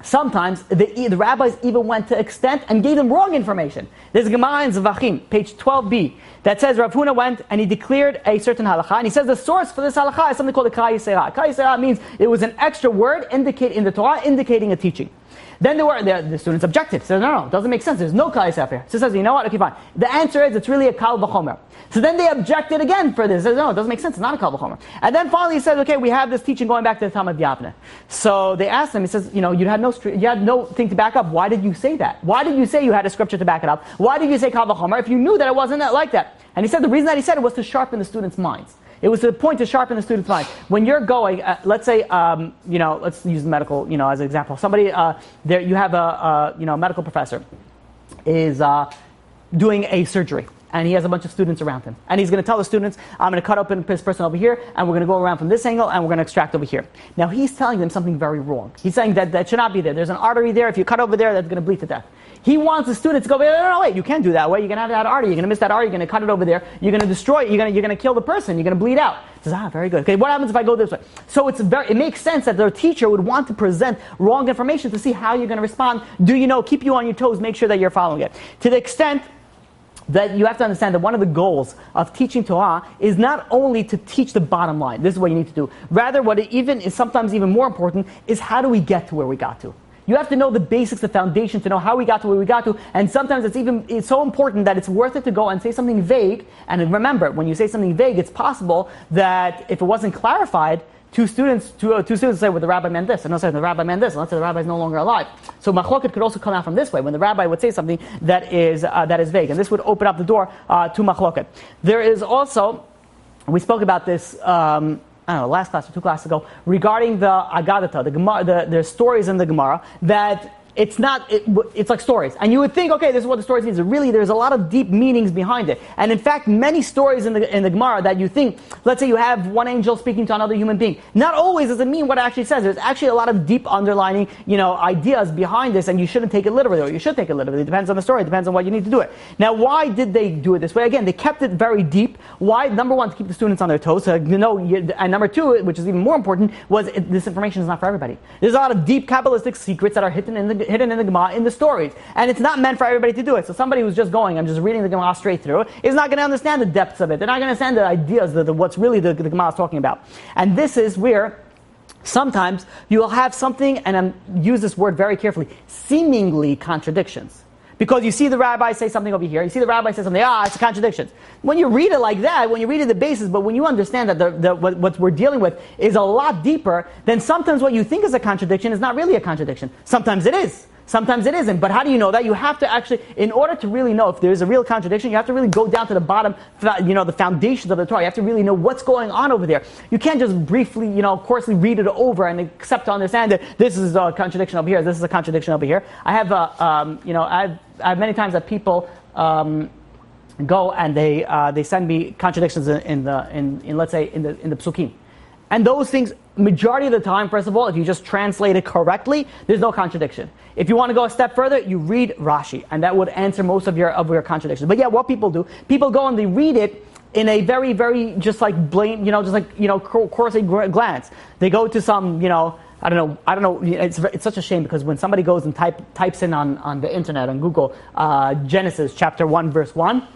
Sometimes the rabbis even went to extent and gave them wrong information. There's a Gemara in Zvachim, page 12b, that says Rav Huna went and he declared a certain halakha, and he says the source for this halakha is something called a Kara Yisera. Kara Yisera means it was an extra word in the Torah indicating a teaching. Then the students objected. Said, no, it doesn't make sense. There's no Kal Yisera here. So he says, you know what? Okay, fine. The answer is it's really a Kal V'chomer. So then they objected again for this. Says, no, it doesn't make sense. It's not a Kal V'chomer. And then finally he said, okay, we have this teaching going back to the time of Yavne. So they asked him. He says, you had no thing to back up. Why did you say that? Why did you say you had a scripture to back it up? Why did you say Kal V'chomer if you knew that it wasn't like that? And he said the reason that he said it was to sharpen the students' minds. It was to the point to sharpen the student's mind. When you're going, let's say, let's use medical, as an example. Somebody, you have a medical professor is doing a surgery, and he has a bunch of students around him. And he's going to tell the students, I'm going to cut open this person over here, and we're going to go around from this angle, and we're going to extract over here. Now, he's telling them something very wrong. He's saying that should not be there. There's an artery there. If you cut over there, that's going to bleed to death. He wants the students to go, no, wait, you can't do that way. You're going to have that artery. You're going to miss that artery. You're going to cut it over there. You're going to destroy it. You're going to kill the person. You're going to bleed out. He says, very good. Okay, what happens if I go this way? So it makes sense that their teacher would want to present wrong information to see how you're going to respond. Keep you on your toes, make sure that you're following it. To the extent that you have to understand that one of the goals of teaching Torah is not only to teach the bottom line. This is what you need to do. Rather, what it even is sometimes even more important is how do we get to where we got to. You have to know the basics, the foundation, to know how we got to where we got to. And sometimes it's so important that it's worth it to go and say something vague. And remember, when you say something vague, it's possible that if it wasn't clarified, two students say, well, the rabbi meant this, and they'll say the rabbi meant this, and let's say the rabbi is no longer alive. So machloket could also come out from this way, when the rabbi would say something that is vague, and this would open up the door to machloket. There is also, we spoke about this, I don't know, last class or 2 classes ago, regarding the Agadata, the Gemara, the stories in the Gemara, that it's like stories. And you would think, okay, this is what the stories means. Really, there's a lot of deep meanings behind it. And in fact, many stories in the Gemara that you think, let's say you have one angel speaking to another human being. Not always does it mean what it actually says. There's actually a lot of deep underlining, ideas behind this, and you shouldn't take it literally, or you should take it literally. It depends on the story. It depends on what you need to do it. Now, why did they do it this way? Again, they kept it very deep. Why? Number one, to keep the students on their toes. And number two, which is even more important, was this information is not for everybody. There's a lot of deep Kabbalistic secrets that are hidden in the Gemara, in the stories. And it's not meant for everybody to do it. So somebody who's just going, I'm just reading the Gemara straight through, is not going to understand the depths of it. They're not going to understand the ideas, what's really the Gemara is talking about. And this is where sometimes you will have something, and I use this word very carefully, seemingly contradictions. Because you see the rabbi say something over here, you see the rabbi say something, it's a contradiction. When you read it like that, when you read it the basis, but when you understand that what we're dealing with is a lot deeper, then sometimes what you think is a contradiction is not really a contradiction. Sometimes it is. Sometimes it isn't. But how do you know that? You have to actually, in order to really know if there's a real contradiction, you have to really go down to the bottom, the foundations of the Torah. You have to really know what's going on over there. You can't just briefly, coarsely read it over and accept to understand that this is a contradiction over here, this is a contradiction over here. I have, I've many times that people go and they send me contradictions in let's say in the psukim. And those things, majority of the time, first of all, if you just translate it correctly, there's no contradiction. If you want to go a step further, you read Rashi, and that would answer most of your contradictions. But yeah, what people do, people go and they read it in a very, very just like coarsely glance. They go to some, I don't know. It's such a shame because when somebody goes and types in on the internet, on Google, Genesis chapter 1 verse 1,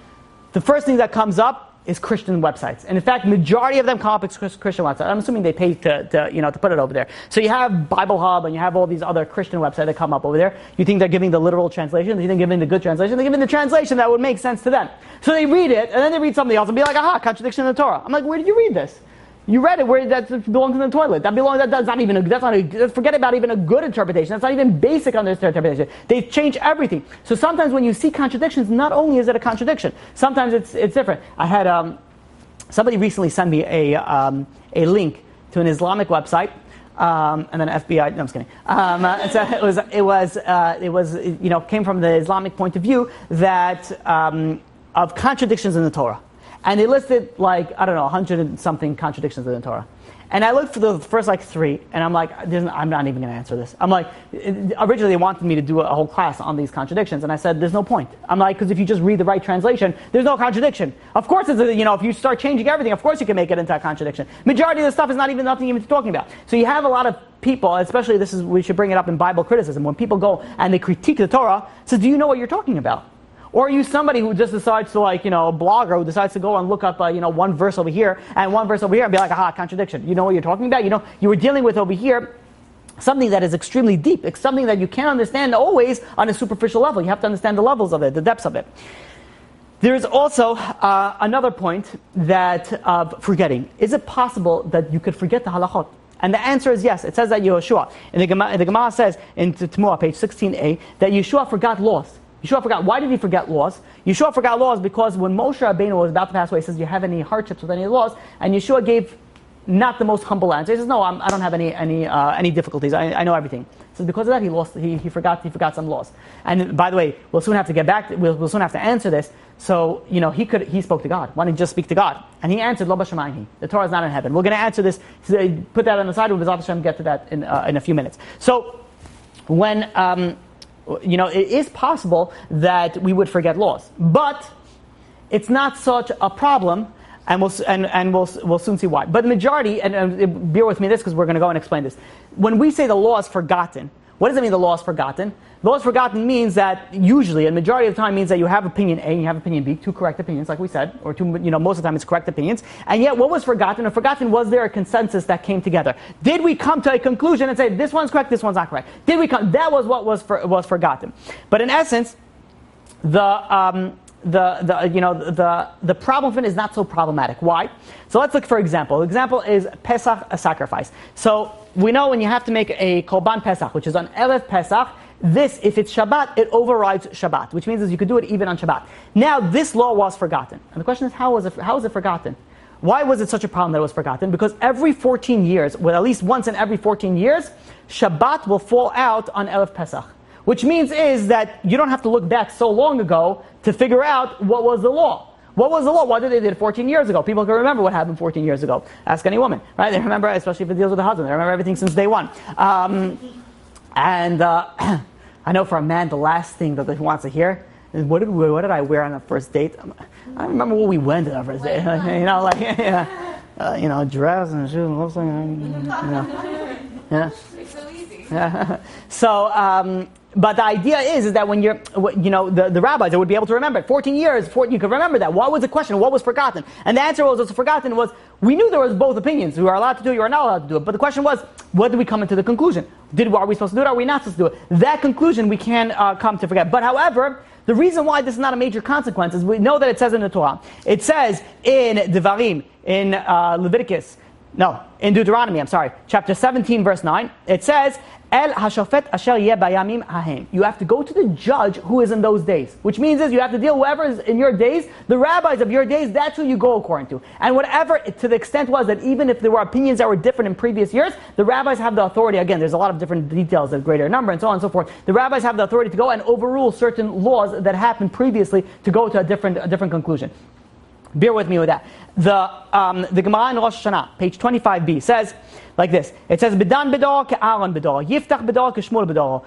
the first thing that comes up is Christian websites. And in fact, majority of them come up as Christian websites. I'm assuming they pay to put it over there. So you have Bible Hub and you have all these other Christian websites that come up over there. You think they're giving the literal translation? You think they're giving the good translation? They're giving the translation that would make sense to them. So they read it, and then they read something else and be like, aha, contradiction in the Torah. I'm like, where did you read this? You read it where that belongs in the toilet. Forget about even a good interpretation. That's not even basic interpretation. They change everything. So sometimes when you see contradictions, not only is it a contradiction, sometimes it's different. I had somebody recently send me a link to an Islamic website, and then FBI. No, I'm just kidding. So it was came from the Islamic point of view that of contradictions in the Torah. And they listed 100 and something contradictions in the Torah. And I looked for the first 3, and I'm like, I'm not even going to answer this. I'm like, originally they wanted me to do a whole class on these contradictions, and I said, there's no point. I'm like, because if you just read the right translation, there's no contradiction. Of course, if you start changing everything, of course you can make it into a contradiction. Majority of the stuff is nothing even talking about. So you have a lot of people, especially we should bring it up in Bible criticism, when people go and they critique the Torah, says, do you know what you're talking about? Or are you somebody who just decides to, a blogger who decides to go and look up, one verse over here and one verse over here and be like, aha, contradiction. You know what you're talking about? You were dealing with over here something that is extremely deep. It's something that you can't understand always on a superficial level. You have to understand the levels of it, the depths of it. There is also another point that of forgetting. Is it possible that you could forget the halachot? And the answer is yes. It says that Yehoshua, the Gemara says in Temuah, page 16a, that Yeshua forgot laws. Yeshua forgot. Why did he forget laws? Yeshua forgot laws because when Moshe Rabbeinu was about to pass away, he says, do you have any hardships with any laws? And Yeshua gave not the most humble answer. He says, no, I don't have any difficulties. I know everything. So because of that, he forgot some laws. And by the way, we'll soon have to get back. We'll soon have to answer this. So he spoke to God. Why didn't he just speak to God? And he answered, Lo b'shamayim. The Torah is not in heaven. We're going to answer this. Put that on the side. We'll get to that in a few minutes. So when it is possible that we would forget laws, but it's not such a problem, and we'll soon see why. But the majority, and bear with me this because we're going to go and explain this. When we say the law is forgotten, what does it mean? The law is forgotten. The law is forgotten means that usually, and majority of the time, means that you have opinion A and you have opinion B, 2 correct opinions, like we said, or 2. Most of the time it's correct opinions. And yet, what was forgotten? Or forgotten, was there a consensus that came together? Did we come to a conclusion and say this one's correct, this one's not correct? Did we come? That was what was forgotten. But in essence, the the problem of it is not so problematic. Why? So let's look for example. Example is Pesach, a sacrifice. So we know when you have to make a Korban Pesach, which is on Erev Pesach, this, if it's Shabbat, it overrides Shabbat, which means that you could do it even on Shabbat. Now, this law was forgotten. And the question is, how was it forgotten? Why was it such a problem that it was forgotten? Because every 14 years, well, at least once in every 14 years, Shabbat will fall out on Erev Pesach. Which means is that you don't have to look back so long ago to figure out what was the law. What was the law? What did they do 14 years ago? People can remember what happened 14 years ago. Ask any woman, right? They remember, especially if it deals with the husband. They remember everything since day one. I know for a man, the last thing that he wants to hear is, what did I wear on the first date? I remember what we went on the first date. Dress and shoes. Yeah. It's so easy. Yeah. So, but the idea is that when you're, the rabbis, they would be able to remember it. 14 years, you could remember that. What was the question? What was forgotten? And the answer was forgotten was, we knew there was both opinions. You are allowed to do it, you are not allowed to do it. But the question was, what did we come into the conclusion? Are we supposed to do it, or are we not supposed to do it? That conclusion we can come to forget. But however, the reason why this is not a major consequence is we know that it says in the Torah. It says in Devarim, in in Deuteronomy, chapter 17, verse 9, it says, El hashofet asher yeh bayamim hahem. You have to go to the judge who is in those days. Which means is you have to deal whoever is in your days, the rabbis of your days, that's who you go according to. And whatever, to the extent was that even if there were opinions that were different in previous years, the rabbis have the authority, again, there's a lot of different details of greater number and so on and so forth. The rabbis have the authority to go and overrule certain laws that happened previously to go to a different conclusion. Bear with me with that. The Gemara in Rosh Hashanah, page 25b, says like this. It says, Bidan b'dor ke'Aaron b'dor, Yiftach b'dor ke'Shmuel b'dor.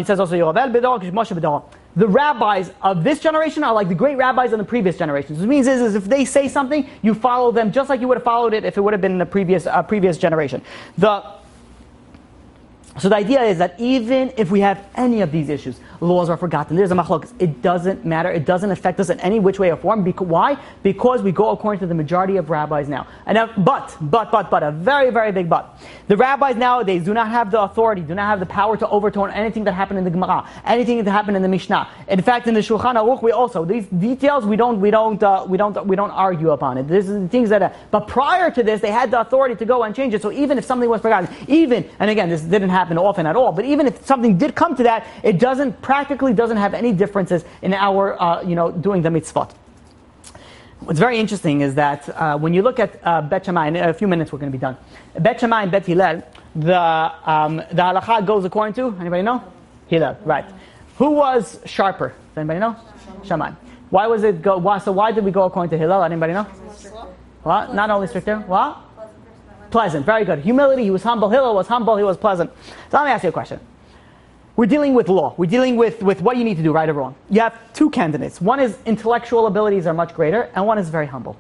It says also, Yerovel b'dor ke'Moshe b'dor. The rabbis of this generation are like the great rabbis in the previous generations. What it means is if they say something, you follow them just like you would have followed it if it would have been in the previous generation. So the idea is that even if we have any of these issues, laws are forgotten, there's a machlokes, it doesn't matter, it doesn't affect us in any which way or form. Why? Because we go according to the majority of rabbis now. And but, a very, very big but. The rabbis nowadays do not have the authority, do not have the power to overturn anything that happened in the Gemara, anything that happened in the Mishnah. In fact, in the Shulchan Aruch, we also, these details we don't argue upon it. This is the things but prior to this, they had the authority to go and change it. So even if something was forgotten, and again, this didn't happen often at all, but even if something did come to that, it practically doesn't have any differences in our doing the mitzvot. What's very interesting is that when you look at Bet Shammai, in a few minutes we're going to be done. Bet Shammai and Bet Hillel, the halakha goes according to, anybody know? Hillel, right. Who was sharper? Does anybody know? Shammai. Why was it so why did we go according to Hillel? Anybody know? What? Not only stricter. What? Pleasant. Very good. Humility. He was humble. Hillel was humble. He was pleasant. So let me ask you a question. We're dealing with law. We're dealing with what you need to do, right or wrong. You have two candidates. One is intellectual abilities are much greater, and one is very humble.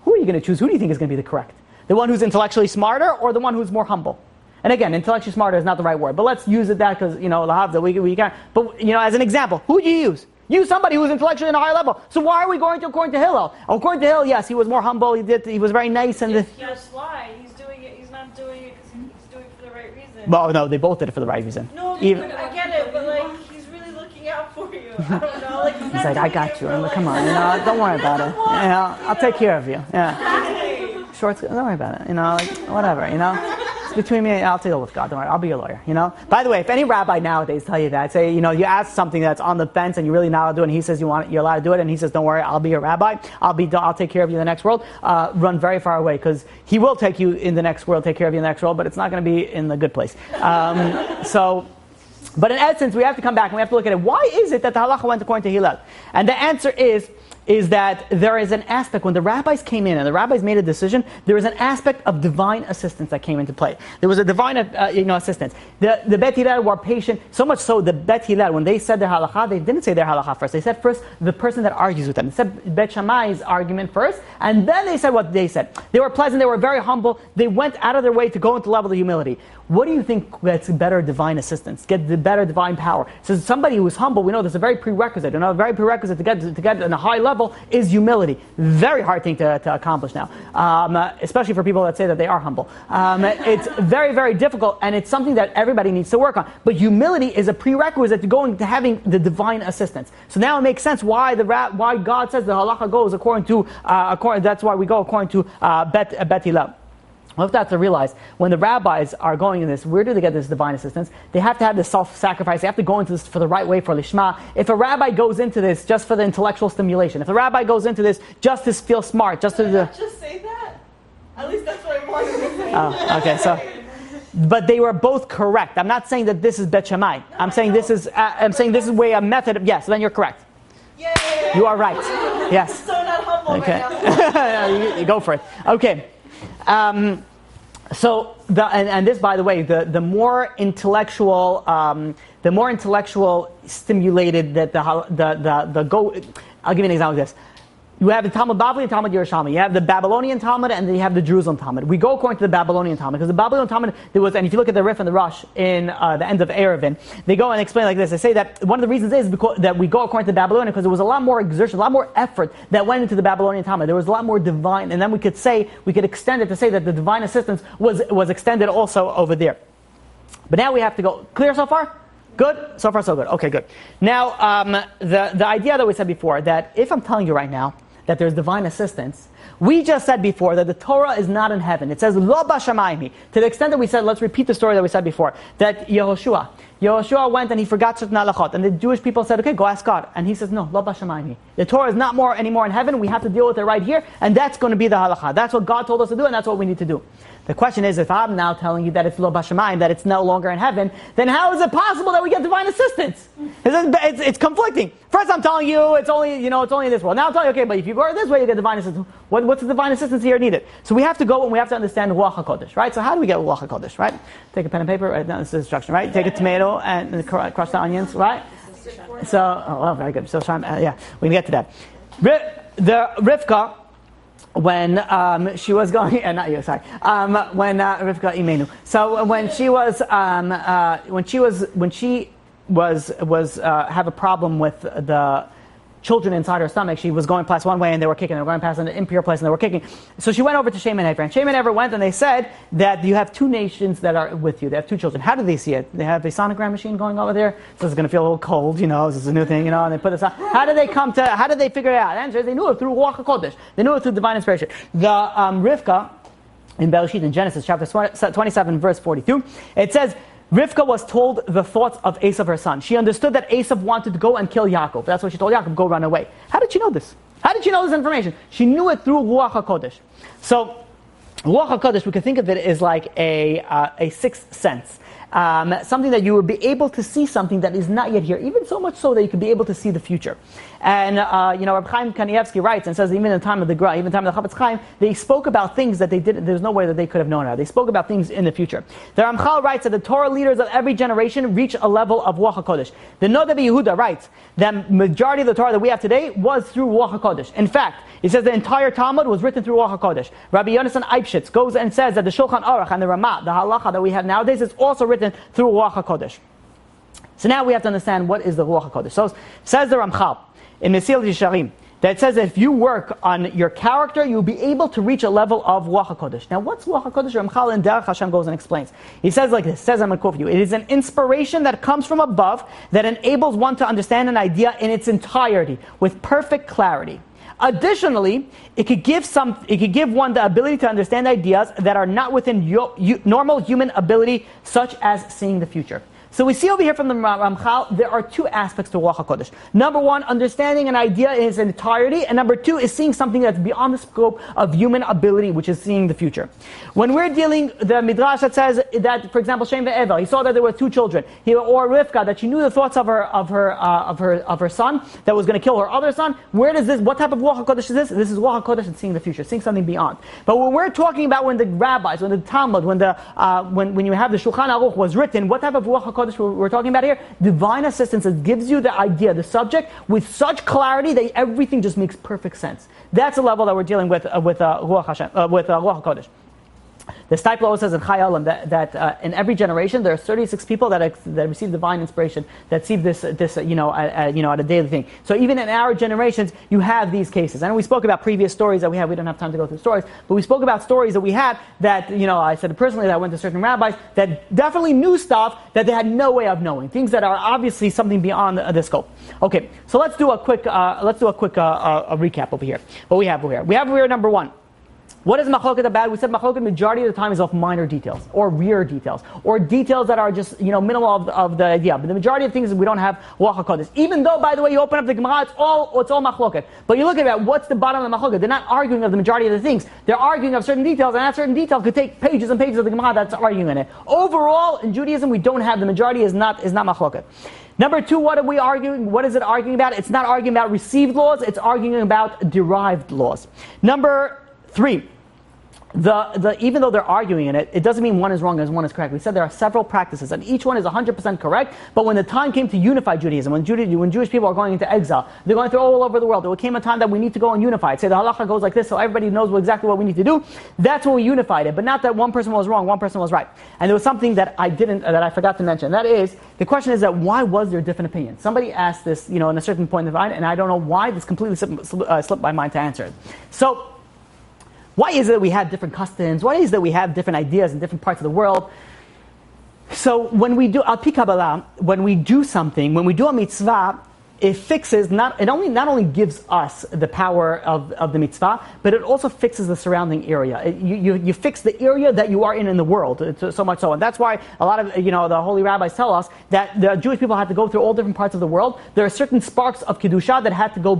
Who are you going to choose? Who do you think is going to be the correct? The one who's intellectually smarter, or the one who's more humble? And again, intellectually smarter is not the right word, but let's use it that because lahavda we can. But as an example, who do you use? Use somebody who's intellectually on a higher level. So why are we going to according to Hillel? According to Hillel, yes, he was more humble. He was very nice, and That's why he's doing it. He's not doing it because he's doing it for the right reason. Well, no, they both did it for the right reason. No, I get it, but he's really looking out for you. I don't know. He's like, I got you. I'm like, come on, don't worry about it. I'll take care of you. Yeah. Shorts, don't worry about it. Whatever. It's between me, I'll deal with God. Don't worry, I'll be your lawyer. By the way, if any rabbi nowadays tell you that, say, you ask something that's on the fence and you're really not allowed to do it, and he says you're allowed to do it, and he says, don't worry, I'll be your rabbi. I'll take care of you in the next world. Run very far away, because he will take you in the next world, take care of you in the next world, but it's not going to be in the good place. But in essence, we have to come back and we have to look at it. Why is it that the halacha went according to Hillel? And the answer is that there is an aspect, when the rabbis came in and the rabbis made a decision, there was an aspect of divine assistance that came into play. There was a divine assistance. The Bet Hillel were patient, so much so the Bet Hillel, when they said their halakha, they didn't say their halakha first. They said first the person that argues with them. They said Bet Shammai's argument first, and then they said what they said. They were pleasant, they were very humble, they went out of their way to go into the level of humility. What do you think gets better divine assistance, get the better divine power? So somebody who is humble, we know there's a very prerequisite, to get in a high level, level is humility. Very hard thing to accomplish now, especially for people that say that they are humble. It's very, very difficult, and it's something that everybody needs to work on. But humility is a prerequisite to going to having the divine assistance. So now it makes sense why God says the halacha goes according to that's why we go according to Bet Hillel. We'll have to realize when the rabbis are going in this, where do they get this divine assistance? They have to have this self-sacrifice. They have to go into this for the right way, for lishma. If a rabbi goes into this just for the intellectual stimulation, if a rabbi goes into this just to feel smart, just to just say that. At least that's what I wanted to say. Oh, okay. So, but they were both correct. I'm not saying that this is Bet Shammai. I'm saying this is way a method. Yes, then you're correct. Yay! You are right. Yes. So not humble Okay. right now. you go for it. Okay. So this, by the way, the more intellectual stimulated that the go. I'll give you an example of this. You have the Talmud Bavli and Talmud Yerushalmi. You have the Babylonian Talmud and then you have the Jerusalem Talmud. We go according to the Babylonian Talmud because the Babylonian Talmud and if you look at the Rif and the Rosh in the end of Eruvin, they go and explain like this. They say that one of the reasons is because that we go according to the Babylonian because there was a lot more exertion, a lot more effort that went into the Babylonian Talmud. There was a lot more divine, and then we could extend it to say that the divine assistance was extended also over there. But now we have to go. Clear so far? Good? So far so good. Okay, good. Now, the idea that we said before, that if I'm telling you right now that there's divine assistance, we just said before that the Torah is not in heaven. It says, Lo b'shamayim. To the extent that we said, let's repeat the story that we said before, that Yehoshua went and he forgot certain halachot, and the Jewish people said, okay, go ask God. And he says, no, Lo b'shamayim. The Torah is not anymore in heaven, we have to deal with it right here, and that's going to be the halacha. That's what God told us to do, and that's what we need to do. The question is, if I'm now telling you that it's Lo b'shamayim, that it's no longer in heaven, then how is it possible that we get divine assistance? It's conflicting. First I'm telling you it's only in this world. Now I'm telling you, okay, but if you go this way, you get divine assistance. What's the divine assistance here needed? So we have to go and we have to understand Ruach HaKodesh, right? So how do we get Ruach HaKodesh, right? Take a pen and paper, write down this instruction, right? Take a tomato and crush the onions, right? So, very good. So, yeah, we can get to that. The Rivka, when she was going, not you, sorry. When Rivka Imenu. So when she was have a problem with the children inside her stomach, she was going past one way and they were kicking. They were going past an impure place and they were kicking. So she went over to Shem and Hefer. And Shem and Hefer went and they said that you have two nations that are with you. They have two children. How do they see it? They have a sonogram machine going over there. So it's going to feel a little cold, This is a new thing, And they put this on. How did they figure it out? The answer is they knew it through Ruach HaKodesh. They knew it through divine inspiration. The Rivka in Bereshit in Genesis chapter 27 verse 42, it says, Rivka was told the thoughts of Esav, her son. She understood that Esav wanted to go and kill Yaakov. That's what she told Yaakov, go run away. How did she know this? How did she know this information? She knew it through Ruach HaKodesh. So, Ruach HaKodesh, we can think of it as like a sixth sense. Something that you would be able to see something that is not yet here, even so much so that you could be able to see the future. And, Rabbi Chaim Kanievsky writes and says, even in the time of the Gra, even in the time of the Chafetz Chaim, they spoke about things that they didn't, there's no way that they could have known about. They spoke about things in the future. The Ramchal writes that the Torah leaders of every generation reach a level of Ruach HaKodesh. The Noda Yehuda writes, the majority of the Torah that we have today was through Ruach HaKodesh. In fact, he says the entire Talmud was written through Ruach HaKodesh. Rabbi Yonasan Eibshitz goes and says that the Shulchan Aruch and the Ramah, the Halacha that we have nowadays, is also written through Ruach HaKodesh. So now we have to understand what is the Ruach HaKodesh. So says the Ramchal in Mesilat Yesharim, that says that if you work on your character, you'll be able to reach a level of Ruach HaKodesh. Now what's Ruach HaKodesh? Ramchal in Derech Hashem goes and explains. He says like this, says I'm going to quote you, it is an inspiration that comes from above that enables one to understand an idea in its entirety with perfect clarity. Additionally, it could give one the ability to understand ideas that are not within normal human ability, such as seeing the future. So we see over here from the Ramchal, there are two aspects to Ruach HaKodesh. Number one, understanding an idea in its entirety, and number two is seeing something that's beyond the scope of human ability, which is seeing the future. When we're dealing, the Midrash that says that, for example, Shem ve'Evel, he saw that there were two children, or Rivka, that she knew the thoughts of her son that was going to kill her other son. Where does this? What type of Ruach HaKodesh is this? This is Ruach HaKodesh and seeing the future, seeing something beyond. But when we're talking about when the rabbis, when the Talmud, when you have the Shulchan Aruch was written, what type of Ruach HaKodesh we're talking about here? Divine assistance that gives you the idea, the subject, with such clarity that everything just makes perfect sense. That's the level that we're dealing with Ruach HaKodesh. The Stipler says in Chai Olam that in every generation there are 36 people that receive divine inspiration, that see this at a daily thing. So even in our generations, you have these cases. And we spoke about previous stories that we have. We don't have time to go through stories, but we spoke about stories that we had that, I said personally that I went to certain rabbis that definitely knew stuff that they had no way of knowing. Things that are obviously something beyond the scope. Okay, so let's do a quick recap over here. What we have over here. We have over here number one. What is machloket about? We said machloket majority of the time is of minor details, or rear details, or details that are just minimal of the idea. But the majority of things we don't have halacha kodesh. Even though, by the way, you open up the Gemara, it's all machloket. But you look at it, what's the bottom of the machloket? They're not arguing of the majority of the things. They're arguing of certain details, and that certain detail could take pages and pages of the Gemara that's arguing in it. Overall, in Judaism, we don't have the majority is not machloket. Number two, what are we arguing? What is it arguing about? It's not arguing about received laws. It's arguing about derived laws. Number three, even though they're arguing in it, it doesn't mean one is wrong and one is correct. We said there are several practices, and each one is 100% correct. But when the time came to unify Judaism, when Jewish people are going into exile, they're going through all over the world. There came a time that we need to go and unify it. Say the halacha goes like this, so everybody knows exactly what we need to do. That's when we unified it. But not that one person was wrong, one person was right. And there was something that I forgot to mention. That is, the question is that why was there different opinions? Somebody asked this, in a certain point of time, and I don't know why. This completely slipped my mind to answer it. So, why is it that we have different customs? Why is it that we have different ideas in different parts of the world? So when we do al-pi Kabbalah, when we do something, when we do a mitzvah, it fixes not only gives us the power of the mitzvah, but it also fixes the surrounding area. You fix the area that you are in the world, so much so. And that's why a lot of the holy rabbis tell us that the Jewish people had to go through all different parts of the world. There are certain sparks of kedusha that had to go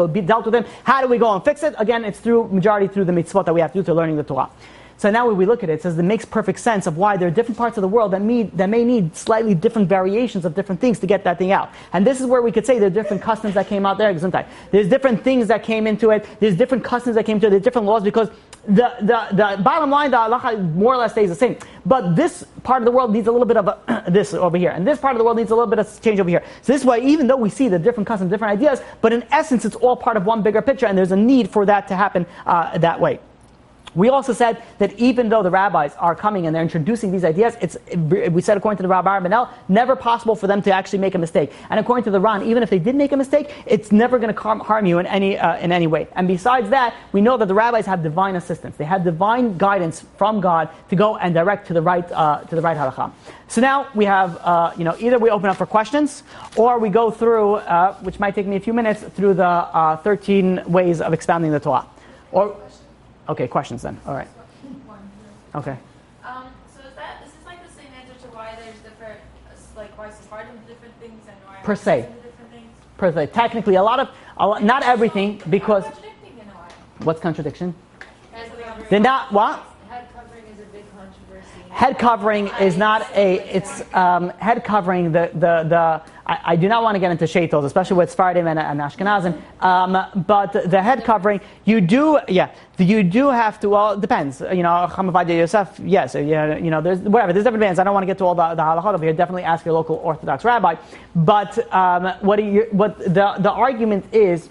be dealt with them. How do we go and fix it? Again, it's majority through the mitzvot that we have to do to learning the Torah. So now when we look at it, it says it makes perfect sense of why there are different parts of the world that may need slightly different variations of different things to get that thing out. And this is where we could say there are different customs that came out there. There's different things that came into it. There's different customs that came into it. There's different laws because the bottom line, the halacha more or less stays the same. But this part of the world needs a little bit of this over here. And this part of the world needs a little bit of change over here. So this is why even though we see the different customs, different ideas, but in essence it's all part of one bigger picture and there's a need for that to happen that way. We also said that even though the rabbis are coming and they're introducing these ideas, we said according to the Rabbi Benel, never possible for them to actually make a mistake. And according to the Ran, even if they did make a mistake, it's never going to harm you in any way. And besides that, we know that the rabbis have divine assistance. They have divine guidance from God to go and direct to the right halakha. So now we have, either we open up for questions or we go through, which might take me a few minutes, through the 13 ways of expounding the Torah. Okay, questions then. All right. Okay. So is this like the same answer to why there's different, why Sephardim do different things and why per se. do different things? Per se. Technically, not everything, because Contradicting in a way. What's contradiction? They're not what? Head covering is a big controversy. Head covering is not head covering. I do not want to get into shaitos, especially with Sephardim and Ashkenazim. But the head covering, you do have to. Well, it depends. Chamavadia Yosef, yes. There's different bands. I don't want to get to all the halachot over here. Definitely ask your local Orthodox rabbi. But what the argument is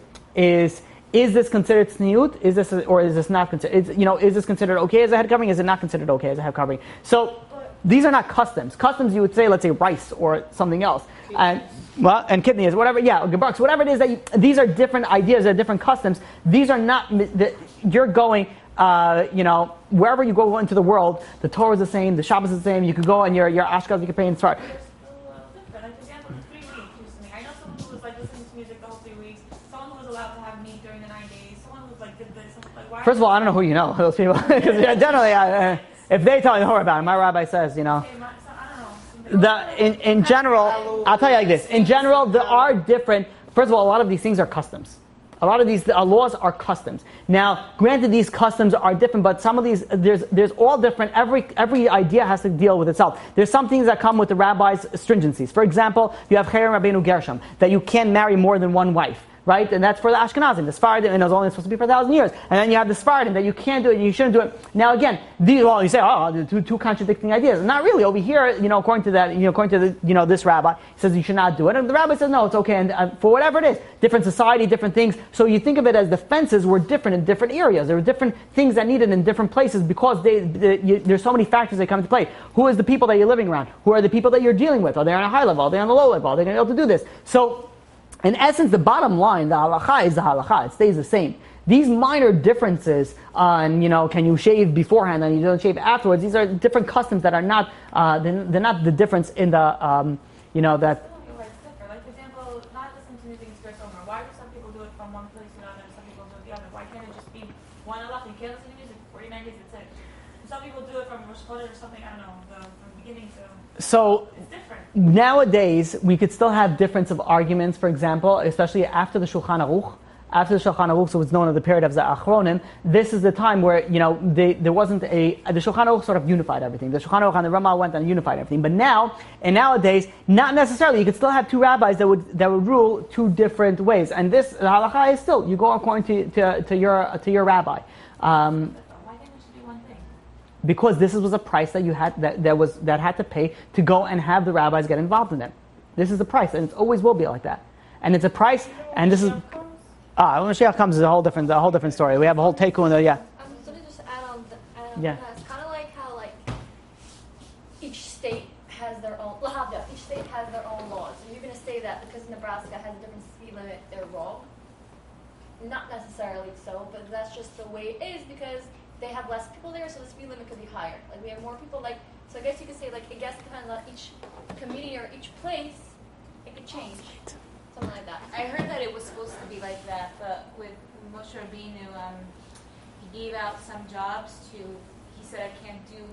this considered tzniut? Is this not considered? Is this considered okay as a head covering? Is it not considered okay as a head covering? So these are not customs. Customs, you would say, let's say rice or something else, and kidneys, whatever. Yeah, gebrux, whatever it is these are different ideas, they're different customs. These are not. You're going. Wherever you go into the world, the Torah is the same, the Shabbos is the same. You could go and your Ashkenaz, you could pay in Tzfar. I know someone who was listening to music the whole 3 weeks. Someone who was allowed to have meat during the 9 days. Someone who was did this. Why? First of all, I don't know who you know, those people. Because generally, if they tell me more about it, my rabbi says, I don't know. in general, I'll tell you like this. In general, there are different. First of all, a lot of these things are customs. A lot of these laws are customs. Now, granted, these customs are different, but some of these, there's all different. Every idea has to deal with itself. There's some things that come with the rabbi's stringencies. For example, you have Cherem Rabbeinu Gershom, that you can't marry more than one wife. right? And that's for the Ashkenazim. The Sephardim, and it was only supposed to be for 1,000 years. And then you have the Sephardim that you can't do it, and you shouldn't do it. Now again, you say, oh, two contradicting ideas. Not really. Over here, according to that, according to this rabbi, he says you should not do it, and the rabbi says no, it's okay. And for whatever it is, different society, different things. So you think of it as the fences were different in different areas. There were different things that needed in different places because there's so many factors that come into play. Who is the people that you're living around? Who are the people that you're dealing with? Are they on a high level? Are they on a low level? Are they going to be able to do this? So, in essence, the bottom line, the halacha is the halacha. It stays the same. These minor differences on, can you shave beforehand and you don't shave afterwards, these are different customs that are not, they're not the difference in the, that... Like, for example, not listening to music in Spir Somer. Why do some people do it from one place to another and some people do it the other? Why can't it just be one halacha? You can't listen to music for 49 days, that's it. Some people do it from Rosh Chodesh or something, I don't know, from the beginning to... So, it's different. Nowadays, we could still have difference of arguments, for example, especially after the Shulchan Aruch. After the Shulchan Aruch, so it's known as the period of the Achronim, this is the time where, there wasn't the Shulchan Aruch sort of unified everything. The Shulchan Aruch and the Ramah went and unified everything. But nowadays, not necessarily. You could still have two rabbis that would rule two different ways. And this, the halacha is still, you go according to your rabbi. Why can't it just be one thing? Because this was a price that you had that had to pay to go and have the rabbis get involved in it. This is the price, and it always will be like that. And it's a price, and this is. When Mashiach comes is a whole different story. We have a whole takeaway there. Yeah. So to just add on yeah. It's kind of like how each state has their own. Each state has their own laws. So you're going to say that because Nebraska has a different speed limit, they're wrong. Not necessarily so, but that's just the way it is because they have less people there, so the speed limit could be higher. Like we have more people. So I guess you could say I guess it depends on each community or each place. It could change. Something like that. I heard that it was supposed to be like that, but with Moshe Rabbeinu, he gave out some jobs to. He said, "I can't do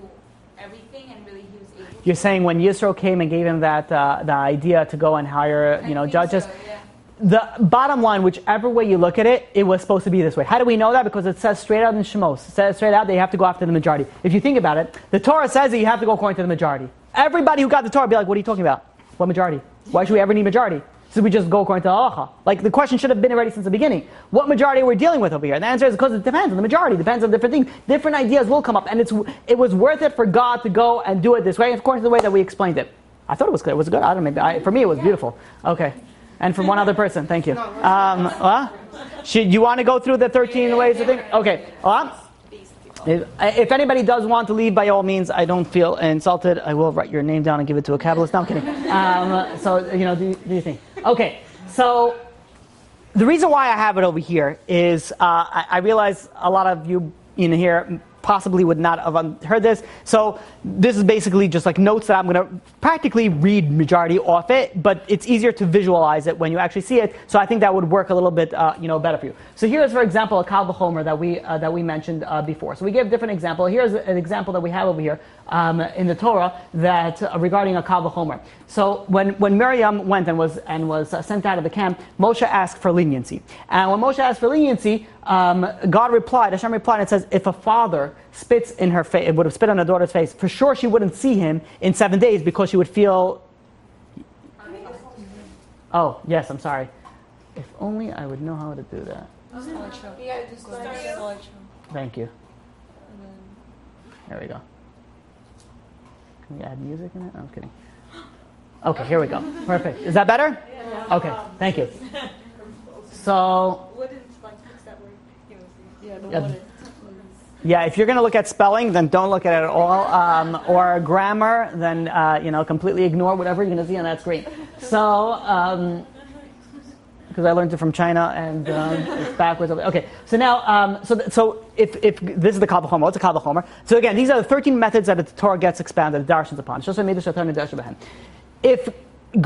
everything," and really, he was able. You're saying when Yisro came and gave him that the idea to go and hire judges. So, yeah. The bottom line, whichever way you look at it, it was supposed to be this way. How do we know that? Because it says straight out in Shemos. It says straight out that you have to go after the majority. If you think about it, the Torah says that you have to go according to the majority. Everybody who got the Torah would be like, what are you talking about? What majority? Why should we ever need majority? So we just go according to halacha. Like the question should have been already since the beginning. What majority are we dealing with over here? And the answer is because it depends on the majority. It depends on different things. Different ideas will come up. And it was worth it for God to go and do it this way, according to the way that we explained it. I thought it was clear. It was good. I don't know. For me, it was beautiful. Okay. And from one other person. Thank you. Should you want to go through the 13 ways of things? Okay. If anybody does want to leave, by all means, I don't feel insulted. I will write your name down and give it to a Kabbalist. No, I'm kidding. Do you think? Okay, so the reason why I have it over here is I realize a lot of you in here possibly would not have heard this. So this is basically just like notes that I'm going to practically read majority off it, but it's easier to visualize it when you actually see it. So I think that would work a little bit, better for you. So here's, for example, a Kal V'chomer that we mentioned before. So we gave a different example. Here's an example that we have over here in the Torah that regarding a Kal V'chomer. So when Miriam went and was sent out of the camp, Moshe asked for leniency. And when Moshe asked for leniency, Hashem replied, and it says, if a father spits in her face, would have spit on her daughter's face, for sure she wouldn't see him in 7 days because she would feel... Oh, yes, I'm sorry. If only I would know how to do that. Thank you. There we go. Can we add music in it? I'm kidding. Okay, here we go. Perfect. Is that better? Okay, thank you. So... Yeah, if you're going to look at spelling, then don't look at it at all. Or grammar, then completely ignore whatever you're going to see on that screen. So, because I learned it from China and it's backwards. Okay, so now, so if this is the Kal V'chomer, what's a Kal V'chomer? So again, these are the 13 methods that the Torah gets expounded, the darshans upon. If a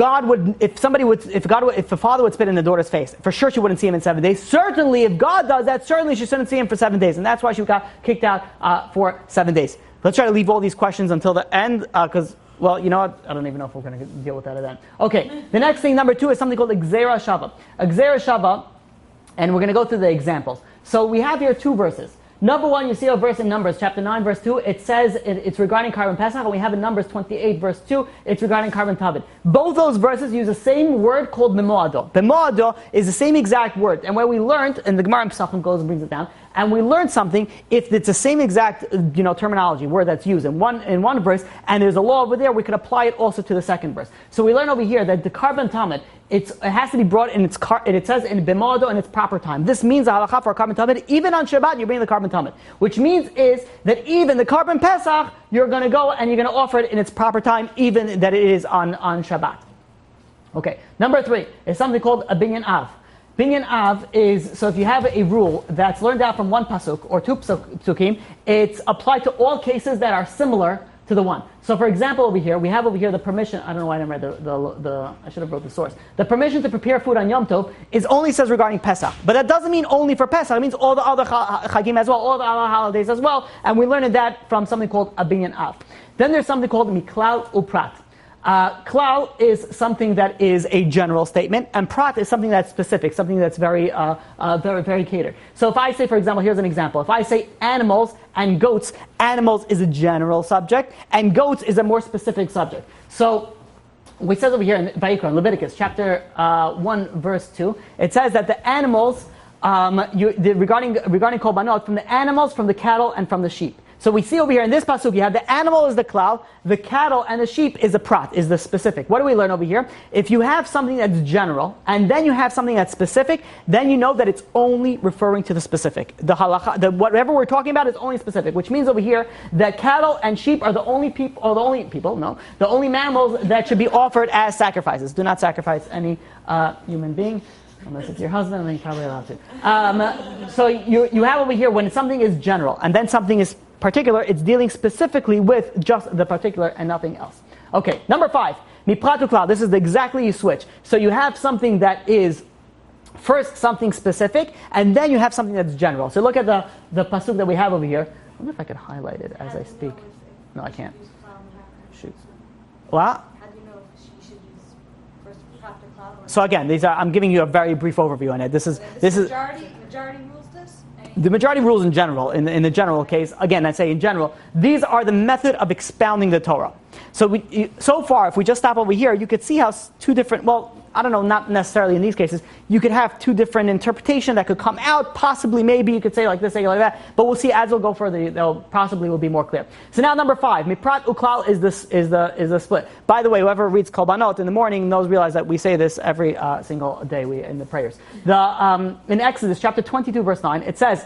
father would spit in the daughter's face, for sure she wouldn't see him in 7 days. Certainly, if God does that, certainly she shouldn't see him for 7 days. And that's why she got kicked out for 7 days. Let's try to leave all these questions until the end, because, well, you know what? I don't even know if we're going to deal with that at the end. Okay, the next thing, number 2, is something called a Gzeira Shava. A Gzeira Shava, and we're going to go through the examples. So we have here 2 verses. Number one, you see a verse in Numbers, chapter 9, verse 2. It says it's regarding Karban Pesach, and we have in Numbers 28, verse 2, it's regarding Karban Tavid. Both those verses use the same word called Bemoado. Bemoado is the same exact word. And where we learned, and the Gemara in Pesachim goes and brings it down, and we learned something, if it's the same exact terminology, word that's used in one verse, and there's a law over there, we could apply it also to the second verse. So we learn over here that the Karban Tamid, it has to be brought in it says in Bemoado in its proper time. This means a halacha for Karban Tamid, even on Shabbat you bring the Karban Tamid. Which means is that even the Karban Pesach, you're going to go and you're going to offer it in its proper time, even that it is on Shabbat. Okay, number 3 is something called a binyan av. Binyan av is, so if you have a rule that's learned out from one pasuk or two psukim, it's applied to all cases that are similar to the one. So for example over here, we have over here the permission, I don't know why I didn't write I should have wrote the source. The permission to prepare food on Yom Tov is only says regarding Pesach. But that doesn't mean only for Pesach, it means all the other chagim as well, all the other holidays as well, and we learned that from something called a binyan av. Then there's something called miklal uprat. Klal is something that is a general statement, and prat is something that's specific, something that's very catered. So if I say, for example, here's an example. If I say animals and goats, animals is a general subject, and goats is a more specific subject. So we says over here in Vayikra, Leviticus, chapter 1, verse 2, it says that the animals, regarding korbanot, from the animals, from the cattle, and from the sheep. So we see over here in this pasuk, you have the animal is the klal, the cattle and the sheep is the prat, is the specific. What do we learn over here? If you have something that's general, and then you have something that's specific, then you know that it's only referring to the specific. The halacha, whatever we're talking about is only specific, which means over here that cattle and sheep are the only the only mammals that should be offered as sacrifices. Do not sacrifice any human being. Unless it's your husband, then you're probably allowed to. So you have over here when something is general, and then something is particular, it's dealing specifically with just the particular and nothing else. Okay, number 5, miprat uklal. This is exactly you switch. So you have something that is first something specific, and then you have something that's general. So look at the pasuk that we have over here. I wonder if I can highlight it as I speak. No, I can't. Shoot. What? How do you know if you should use first prat or klal? So again, I'm giving you a very brief overview on it. This is majority rules this. The majority rules in general, in the general case, again, I say in general, these are the method of expounding the Torah. So far, if we just stop over here, you could see how two different, well, I don't know, not necessarily in these cases, you could have two different interpretations that could come out, possibly, maybe, you could say like this, say like that, but we'll see as we'll go further, they'll possibly will be more clear. So now number 5, miprat uklal is the split. By the way, whoever reads Kolbanot in the morning realize that we say this every single day in the prayers. In Exodus chapter 22 verse 9, it says,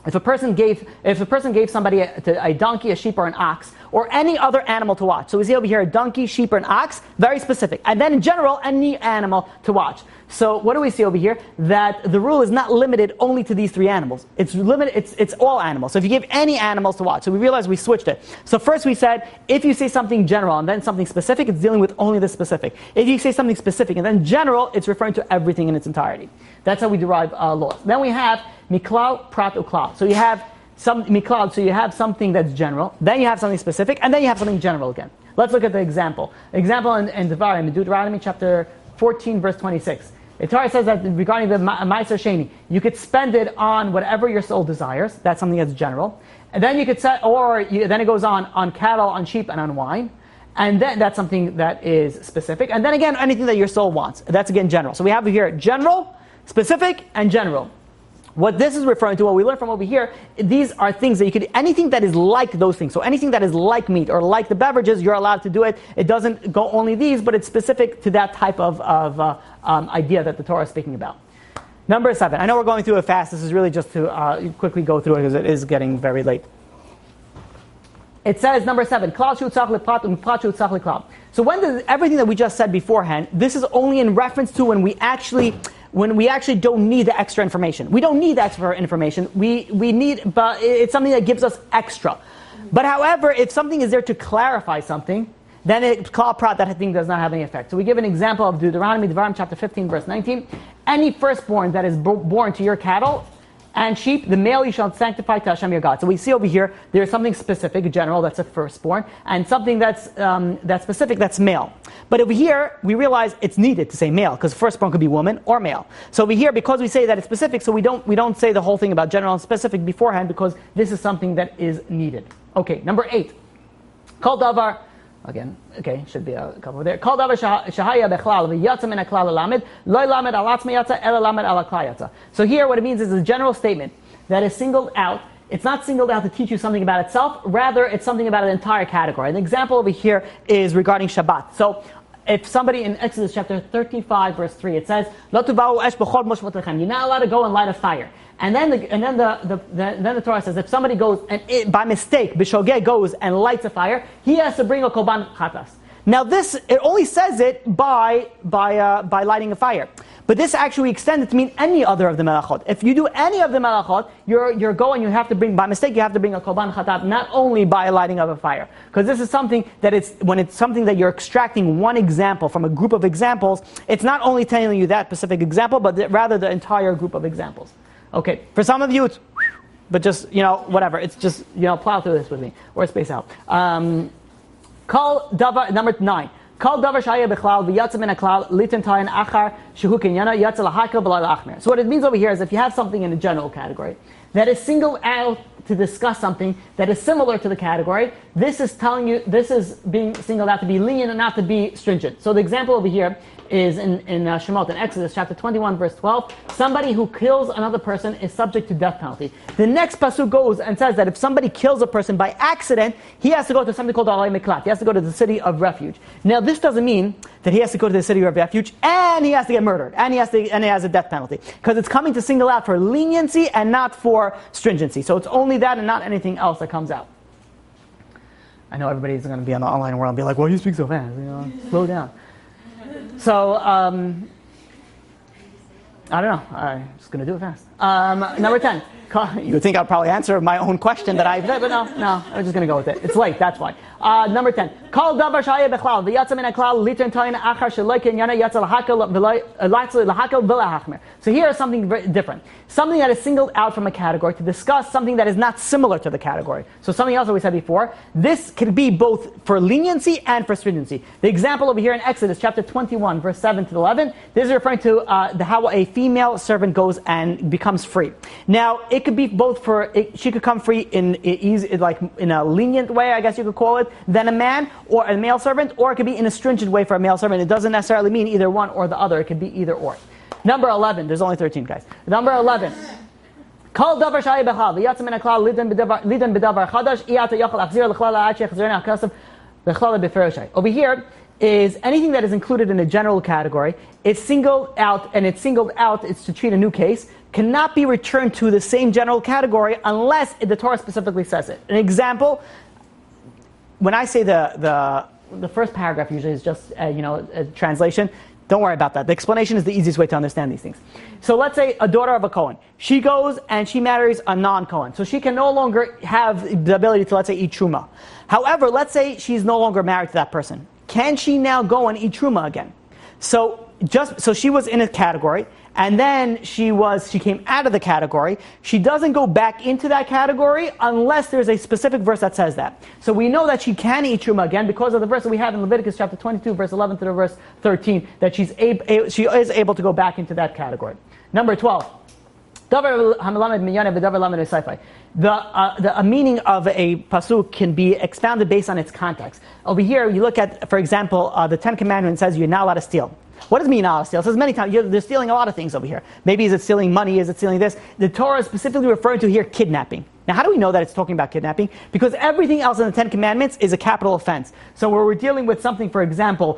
if a person gave somebody a donkey, a sheep, or an ox, or any other animal to watch. So we see over here a donkey, sheep, or an ox, very specific. And then in general, any animal to watch. So what do we see over here? That the rule is not limited only to these 3 animals. It's all animals. So if you give any animals to watch, so we realize we switched it. So first we said, if you say something general and then something specific, it's dealing with only the specific. If you say something specific and then general, it's referring to everything in its entirety. That's how we derive laws. Then we have miklal, prat, uklal. So you have some miklal, so you have something that's general, then you have something specific, and then you have something general again. Let's look at the example. Example in Deuteronomy chapter 14, verse 26. The Torah says that regarding the Ma'aser Sheni, you could spend it on whatever your soul desires. That's something that's general. And then you could then it goes on cattle, on sheep, and on wine. And then that's something that is specific. And then again, anything that your soul wants. That's again general. So we have here general, specific, and general. What this is referring to, what we learned from over here, these are things that you could, anything that is like those things. So anything that is like meat or like the beverages, you're allowed to do it. It doesn't go only these, but it's specific to that type of idea that the Torah is speaking about. Number 7. I know we're going through it fast. This is really just to quickly go through it because it is getting very late. It says, number 7, klal she'utzach leprat u'miprat she'utzach leklal. So everything that we just said beforehand, this is only in reference to when we actually don't need the extra information. We don't need the extra information. We need, but it's something that gives us extra. But however, if something is there to clarify something, then klal prat, that thing does not have any effect. So we give an example of Deuteronomy chapter 15, verse 19. Any firstborn that is born to your cattle, and sheep, the male you shall sanctify to Hashem your God. So we see over here, there's something specific, general, that's a firstborn, and something that's specific, that's male. But over here, we realize it's needed to say male, because firstborn could be woman or male. So over here, because we say that it's specific, so we don't say the whole thing about general and specific beforehand, because this is something that is needed. Okay, number 8. Kol davar. Again, okay, should be a couple there. Kol davar shahaya bechlal v'yatsa min haklal lamed lo lamed al atzma yatsa ela lamed al klal yatsa. So here, what it means is a general statement that is singled out. It's not singled out to teach you something about itself. Rather, it's something about an entire category. An example over here is regarding Shabbat. So, if somebody in Exodus chapter 35 verse 3, it says, "Lo tubau esh b'chol moshvotechem." You're not allowed to go and light a fire. And then the Torah says if somebody goes and by mistake, b'shogeh goes and lights a fire, he has to bring a korban chatas. Now this, it only says it by lighting a fire. But this actually extended to mean any other of the melachot. If you do any of the melachot, you're going, you have to bring, by mistake, you have to bring a korban chatat, not only by lighting of a fire. Because this is something that when it's something that you're extracting one example from a group of examples, it's not only telling you that specific example, but rather the entire group of examples. Okay, for some of you, it's, but just, whatever. It's just, plow through this with me, or space out. Call davar, number 9. Call davar shaya bechlal v'yatsa min haklal litin tayin achar shehu kinyana yatsa lahakel b'la lachmer. So what it means over here is if you have something in a general category that is singled out to discuss something that is similar to the category, this is telling you, this is being singled out to be lenient and not to be stringent. So the example over here is in Shemot, in Exodus chapter 21 verse 12, somebody who kills another person is subject to death penalty. The next pasuk goes and says that if somebody kills a person by accident, he has to go to something called Alei Miklat. He has to go to the city of refuge. Now this doesn't mean that he has to go to the city of refuge and he has to get murdered and he has a death penalty, because it's coming to single out for leniency and not for stringency. So it's only that and not anything else that comes out. I know everybody's going to be on the online world and be like, well, you speak so fast, slow down. So, I don't know. I'm just going to do it fast. Number 10. You would think I'd probably answer my own question that I've said, but no, I'm just going to go with it. It's late, that's why. Number 10. Kol davar shaya bechlal v'yatsa min haklal litin tayin achar sheloi kinyana yatsa lahakel v'lahachmer. So here is something very different. Something that is singled out from a category to discuss something that is not similar to the category. So something else that we said before, this could be both for leniency and for stringency. The example over here in Exodus chapter 21 verse 7 to 11, this is referring to how a female servant goes and becomes free. Now, it could be both she could come free in a lenient way, I guess you could call it, than a man or a male servant, or it could be in a stringent way for a male servant. It doesn't necessarily mean either one or the other. It could be either or. Number 11. There's only 13, guys. Number 11. Kol davar shaya bechal v'yatsa min haklal lidan b'davar chadash iyata yachal achzir l'chlal ha'ad shechzirna ha'kasav l'chlal b'feroshai. Over here is anything that is included in a general category. It's singled out, it's to treat a new case, cannot be returned to the same general category unless the Torah specifically says it. An example, when I say the first paragraph usually is just a translation. Don't worry about that. The explanation is the easiest way to understand these things. So let's say a daughter of a Kohen. She goes and she marries a non-Kohen. So she can no longer have the ability to, let's say, eat truma. However, let's say she's no longer married to that person. Can she now go and eat truma again? So she was in a category, and then she came out of the category. She doesn't go back into that category unless there's a specific verse that says that. So we know that she can eat truma again because of the verse that we have in Leviticus chapter 22, verse 11 to verse 13, that she is able to go back into that category. Number 12. The meaning of a pasuk can be expounded based on its context. Over here, you look at, for example, the Ten Commandments says you're not allowed to steal. What does it mean not allowed to steal? It says many times they're stealing a lot of things over here. Maybe is it stealing money? Is it stealing this? The Torah is specifically referring to here kidnapping. Now, how do we know that it's talking about kidnapping? Because everything else in the Ten Commandments is a capital offense. So where we're dealing with something, for example,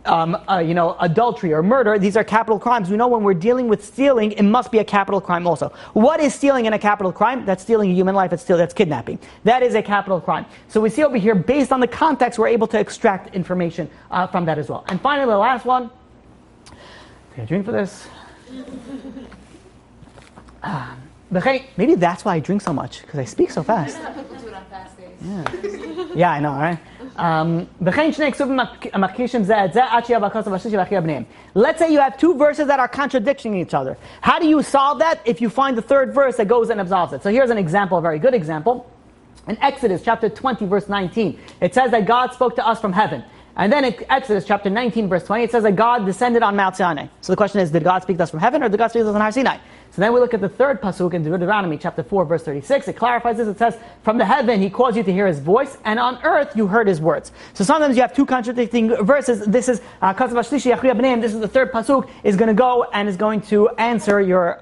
adultery or murder, these are capital crimes. We know when we're dealing with stealing, it must be a capital crime also. What is stealing in a capital crime? That's stealing a human life. That's kidnapping. That is a capital crime. So we see over here, based on the context, we're able to extract information from that as well. And finally, the last one. Take a drink for this. Maybe that's why I drink so much, because I speak so fast. People do it on fast days. Yeah, I know, right? Let's say you have two verses that are contradicting each other. How do you solve that? If you find the third verse that goes and absolves it. So here's an example, a very good example. In Exodus chapter 20, verse 19, it says that God spoke to us from heaven. And then in Exodus chapter 19, verse 20, it says that God descended on Mount Sinai. So the question is, did God speak to us from heaven, or did God speak to us on Har Sinai? So then we look at the third pasuk in Deuteronomy chapter 4, verse 36. It clarifies this. It says, from the heaven he caused you to hear his voice, and on earth you heard his words. So sometimes you have two contradicting verses. This is this is the third pasuk, is going to go and is going to answer your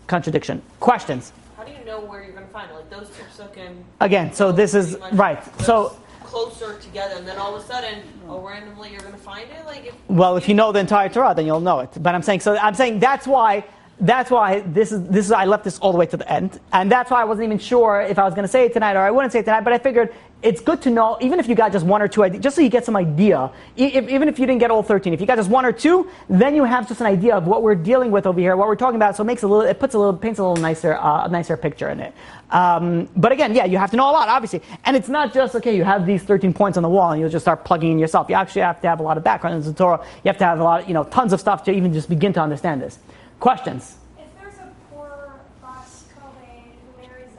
contradiction. Questions? How do you know where you're going to find it? Like those two psukim. Again, so this is right. So closer together, and then all of a sudden, randomly you're going to find it. Like, if you know the entire Torah, then you'll know it. But I'm saying that's why this is I left this all the way to the end, and that's why I wasn't even sure if I was going to say it tonight or I wouldn't say it tonight. But I figured it's good to know, even if you got just one or two ideas, just so you get some idea. Even if you didn't get all 13, if you got just one or two, then you have just an idea of what we're dealing with over here, what we're talking about. So it paints a little nicer picture in it. But again, you have to know a lot, obviously, and it's not just you have these 13 points on the wall and you'll just start plugging in yourself. You actually have to have a lot of background in the Torah. You have to have a lot, tons of stuff to even just begin to understand this. Questions? If there's a poor bas kohen who marries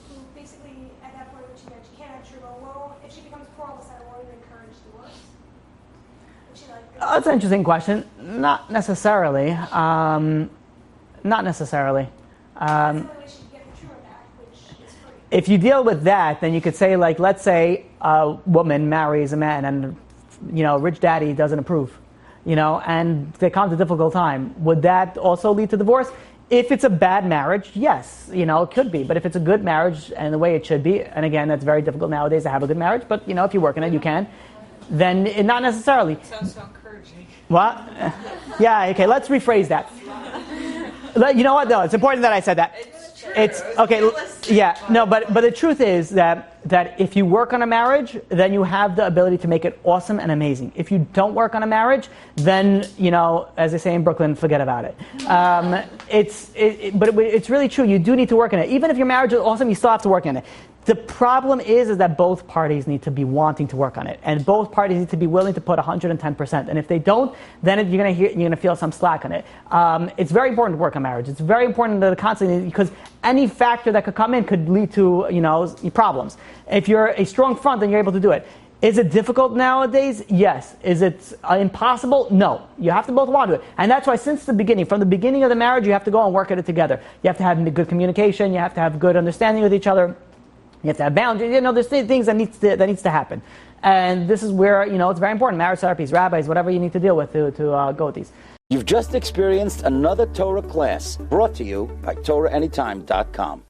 who basically at that point when she can't have true, well, if she becomes poor all of a sudden, will you encourage divorce? Would she That's an interesting question. Not necessarily. Not necessarily. that's the only way she can get the true back, which is free. If you deal with that, then you could say, let's say a woman marries a man and, rich daddy doesn't approve. And they come to a difficult time. Would that also lead to divorce? If it's a bad marriage, yes, it could be. But if it's a good marriage and the way it should be, and again, that's very difficult nowadays to have a good marriage, but if you work in it, you can. Then not necessarily. It sounds so encouraging. What? Yeah, okay, let's rephrase that. You know what, though? It's important that I said that. It's okay. Yeah, no, but the truth is that if you work on a marriage, then you have the ability to make it awesome and amazing. If you don't work on a marriage, then as they say in Brooklyn, forget about it. But it's really true. You do need to work on it. Even if your marriage is awesome, you still have to work on it. The problem is that both parties need to be wanting to work on it, and both parties need to be willing to put 110%. And if they don't, then you're going to feel some slack on it. It's very important to work on marriage. It's very important to constantly, because any factor that could come in could lead to problems. If you're a strong front, then you're able to do it. Is it difficult nowadays? Yes. Is it impossible? No. You have to both want to do it. And that's why from the beginning of the marriage, you have to go and work at it together. You have to have good communication. You have to have good understanding with each other. You have to have boundaries. There's things that needs to happen. And this is where, it's very important. Marriage therapies, rabbis, whatever you need to deal with to go with these. You've just experienced another Torah class brought to you by TorahAnytime.com.